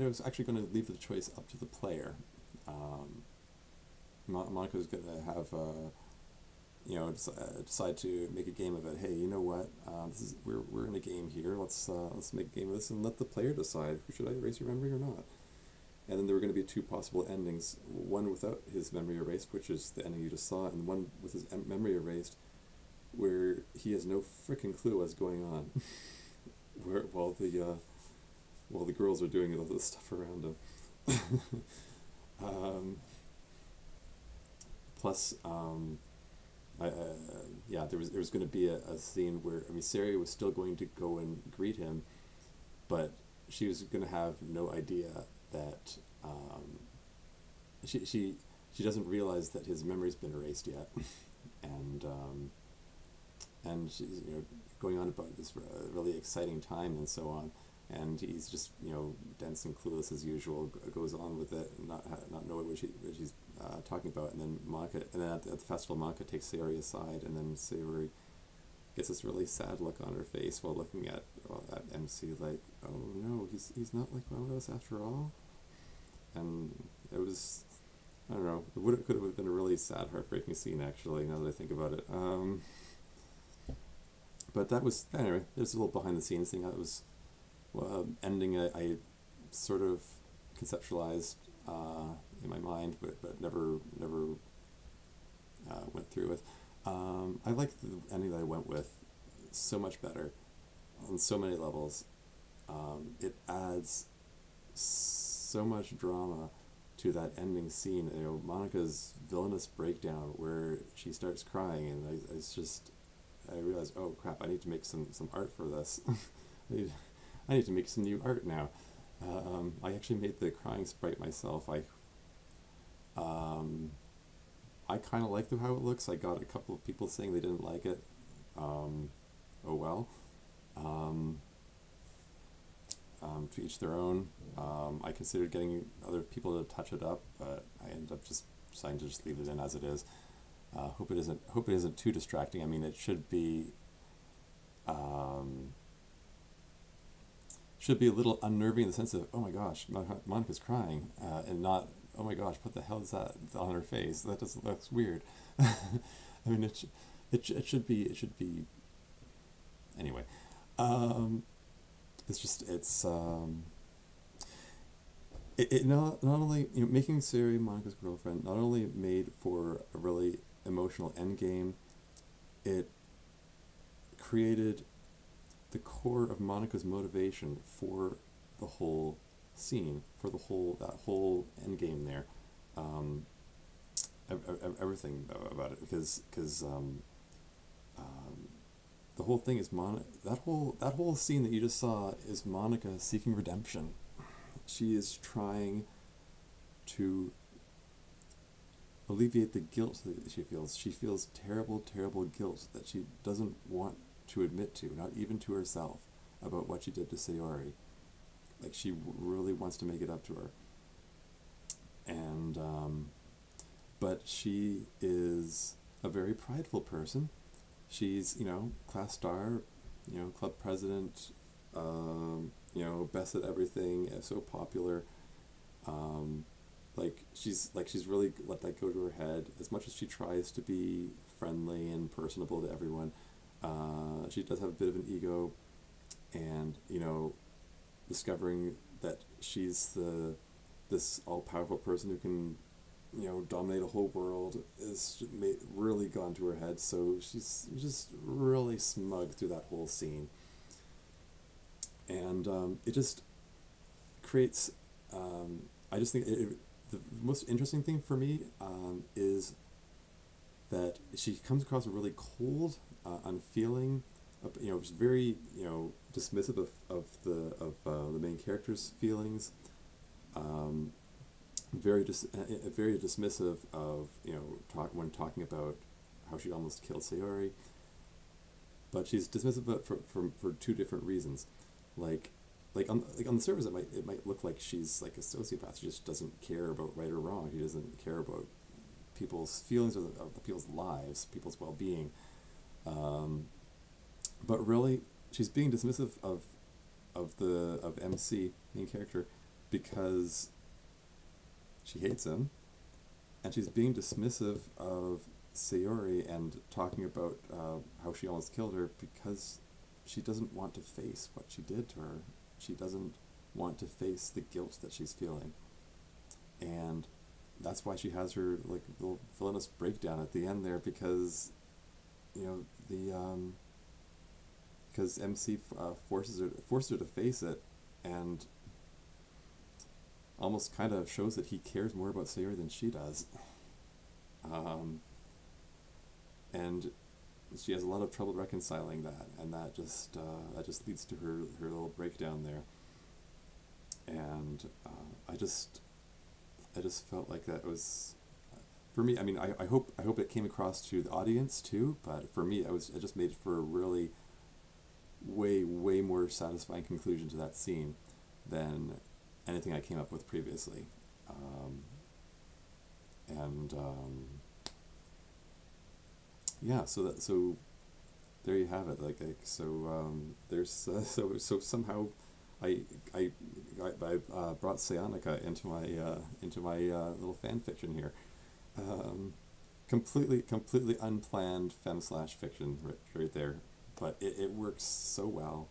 was actually going to leave the choice up to the player. Monika was going to have decide to make a game of it. Hey, you know what? We're in a game here. Let's make a game of this and let the player decide, should I erase your memory or not. And then there were going to be two possible endings: one without his memory erased, which is the ending you just saw, and one with his memory erased, where he has no freaking clue what's going on, while the girls are doing all this stuff around him. Plus, there was going to be a scene where, Sari was still going to go and greet him, but she was going to have no idea that she doesn't realize that his memory's been erased yet, and she's going on about this really exciting time and so on, and he's just dense and clueless as usual, goes on with it, not knowing what she's talking about, and then at the festival, Monika takes Sayori aside, and then Sayori gets this really sad look on her face while looking at MC, like, oh no, he's not like one of us after all. And it was, I don't know, could have been a really sad, heartbreaking scene, actually, now that I think about it. But that was, anyway, there's a little behind the scenes thing. That was ending I sort of conceptualized in my mind, but never went through with. I like the ending that I went with so much better on so many levels. It adds so much drama to that ending scene. Monika's villainous breakdown where she starts crying, and I realized, oh crap, I need to make some art for this. I need to make some new art now. I actually made the crying sprite myself. I kind of like how it looks. I got a couple of people saying they didn't like it. Oh well. To each their own. I considered getting other people to touch it up, but I ended up just deciding to just leave it in as it is. Hope it isn't too distracting. It should be a little unnerving in the sense of, oh my gosh, Monika's crying, and not, oh my gosh, what the hell is that on her face? That's weird. It should be anyway. It not only, making Sayori Monika's girlfriend not only made for a really emotional endgame, it created the core of Monika's motivation for the whole scene, for that whole endgame there. Everything about it, because the whole thing is that whole scene that you just saw is Monika seeking redemption. She is trying to alleviate the guilt that she feels. She feels terrible, terrible guilt that she doesn't want to admit to, not even to herself, about what she did to Sayori. Like, she really wants to make it up to her. And, but she is a very prideful person. She's, class star, club president, best at everything, so popular. She's really let that go to her head. As much as she tries to be friendly and personable to everyone, she does have a bit of an ego, and discovering that she's this all-powerful person who can dominate a whole world is really gone to her head. So she's just really smug through that whole scene. and it just creates. I just think the most interesting thing for me is that she comes across a really cold, unfeeling, just very dismissive of the main character's feelings. Um, very dismissive of when talking about how she almost killed Sayori, but she's dismissive of it for two different reasons. Like on the surface, it might look like she's like a sociopath. She just doesn't care about right or wrong. She doesn't care about people's feelings or of people's lives, people's well-being. But really, she's being dismissive of MC, main character, because she hates him, and she's being dismissive of Sayori and talking about how she almost killed her because she doesn't want to face what she did to her. She doesn't want to face the guilt that she's feeling, and that's why she has her like little villainous breakdown at the end there, because because MC forces her to face it, and almost kind of shows that he cares more about Sayori than she does. And she has a lot of trouble reconciling that, and that just leads to her little breakdown there. And I just felt like that was, for me. I mean, I hope it came across to the audience too, but for me, it just made for a really way more satisfying conclusion to that scene than anything I came up with previously. Yeah, so there you have it. There's so somehow I brought Sayonica into my little fan fiction here. Completely unplanned fem/fiction right there, but it works so well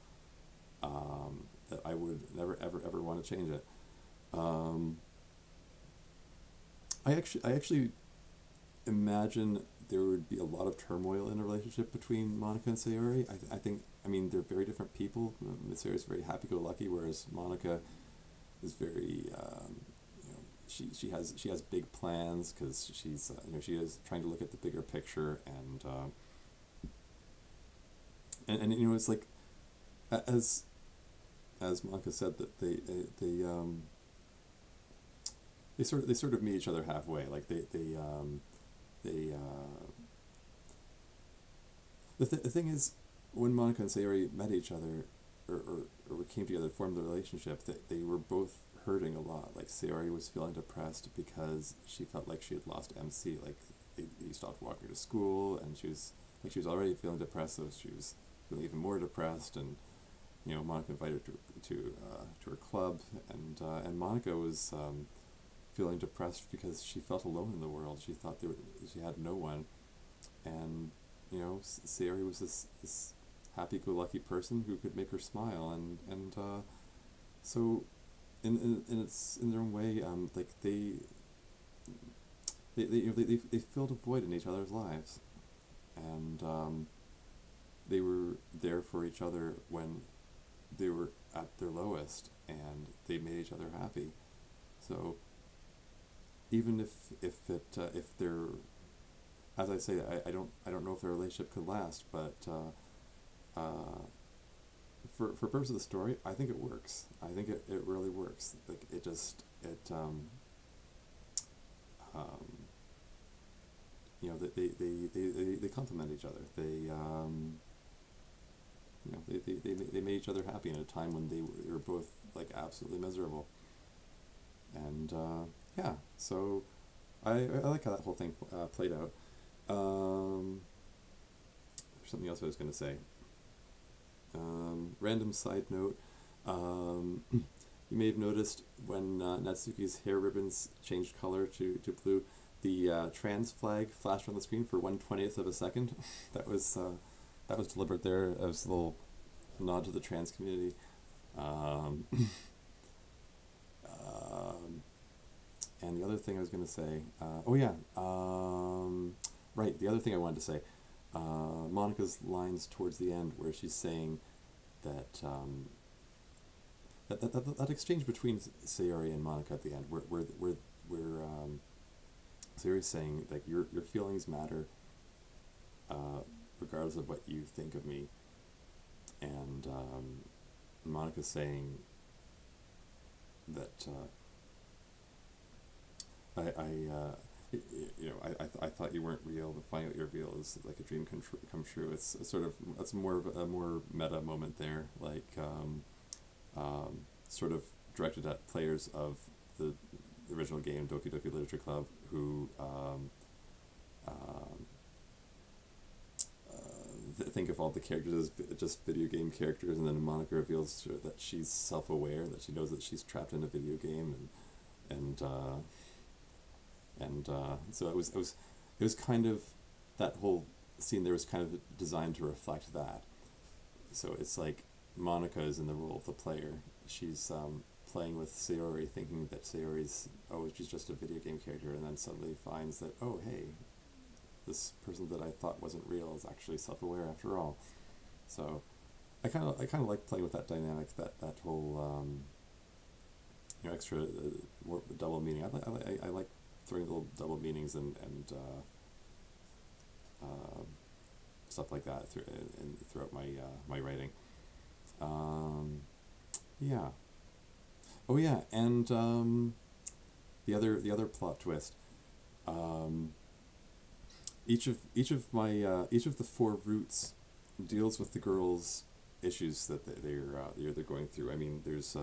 that I would never ever want to change it. I actually imagine there would be a lot of turmoil in a relationship between Monika and Sayori. I think, I mean, they're very different people. Sayori is very happy-go-lucky, whereas Monika is very, she has big plans because she's she is trying to look at the bigger picture, and it's like, as Monika said, that they sort of meet each other halfway. Like the thing is, when Monika and Sayori met each other, or came together to form the relationship, that they were both hurting a lot. Like Sayori was feeling depressed because she felt like she had lost MC. Like he stopped walking her to school, and she was already feeling depressed, so she was feeling even more depressed. And Monika invited her to her club, and Monika was feeling depressed because she felt alone in the world. She thought she had no one, and Sayori was this happy-go-lucky person who could make her smile, and so in their own way, like they filled a void in each other's lives, and they were there for each other when they were at their lowest, and they made each other happy. So even if they're, as I say, I don't know if their relationship could last, but for purpose of the story, I think it works. I think it really works. Like they complement each other. They made each other happy in a time when they were both like absolutely miserable. And yeah, so I like how that whole thing played out. There's something else I was going to say. Random side note, you may have noticed when Natsuki's hair ribbons changed color to blue, the trans flag flashed on the screen for 1/20th of a second. That was deliberate there as a little nod to the trans community. And the other thing I was going to say, right, the other thing I wanted to say, Monika's lines towards the end where she's saying that that exchange between Sayori and Monika at the end, where Sayori's saying like your feelings matter, regardless of what you think of me, and Monika's saying that I thought you weren't real, but finding out you're real is like a dream come true. It's sort of, that's more of a more meta moment there, like sort of directed at players of the original game Doki Doki Literature Club who think of all the characters as just video game characters, and then Monika reveals to her that she's self-aware, that she knows that she's trapped in a video game, and so it was kind of, that whole scene there was kind of designed to reflect that. So it's like Monika is in the role of the player. She's playing with Sayori, thinking that Sayori's, oh, she's just a video game character, and then suddenly finds that, oh, hey, this person that I thought wasn't real is actually self-aware after all. So I kind of like playing with that dynamic, that whole extra more double meaning. I like throwing little double meanings and stuff like that throughout my writing. Yeah. Oh yeah, and the other plot twist. Each of the four routes deals with the girls' issues that they're going through. I mean, there's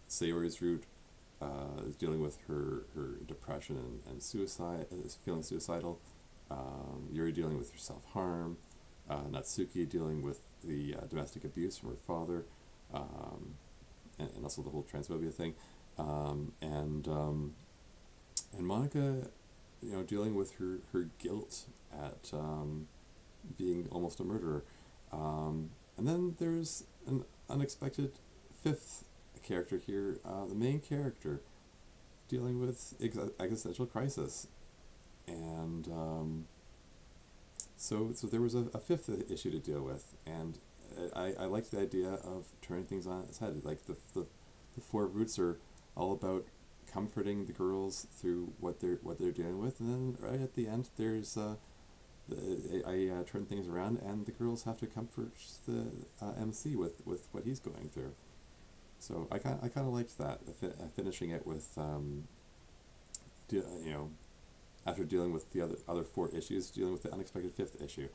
Sayori's route is dealing with her depression and suicide, feeling suicidal. Yuri dealing with her self-harm. Natsuki dealing with the domestic abuse from her father, and also the whole transphobia thing, and Monika, dealing with her guilt at being almost a murderer. And then there's an unexpected fifth character here, the main character, dealing with existential crisis. And so there was a fifth issue to deal with, and I liked the idea of turning things on its head. Like the four roots are all about comforting the girls through what they're dealing with, and then right at the end there's I turn things around, and the girls have to comfort the MC with what he's going through. So I kind of liked that, finishing it with after dealing with the other four issues, dealing with the unexpected fifth issue.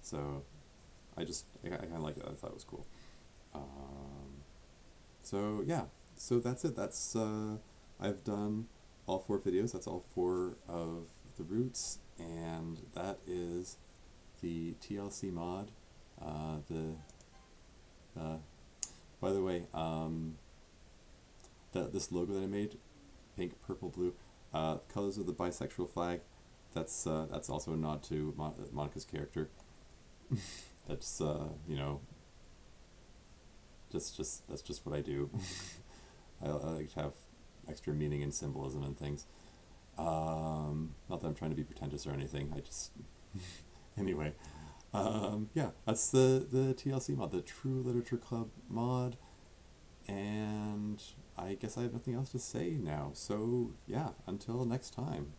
So I kind of liked it. I thought it was cool. So yeah, so that's it. That's I've done all four videos. That's all four of the roots, and that is the TLC mod. By the way, this logo that I made, pink, purple, blue, colors of the bisexual flag. That's also a nod to Monika's character. That's that's just what I do. I like to have extra meaning and symbolism and things. Not that I'm trying to be pretentious or anything. I just anyway. Yeah, that's the TLC mod, the True Literature Club mod, and I guess I have nothing else to say now. So yeah, until next time.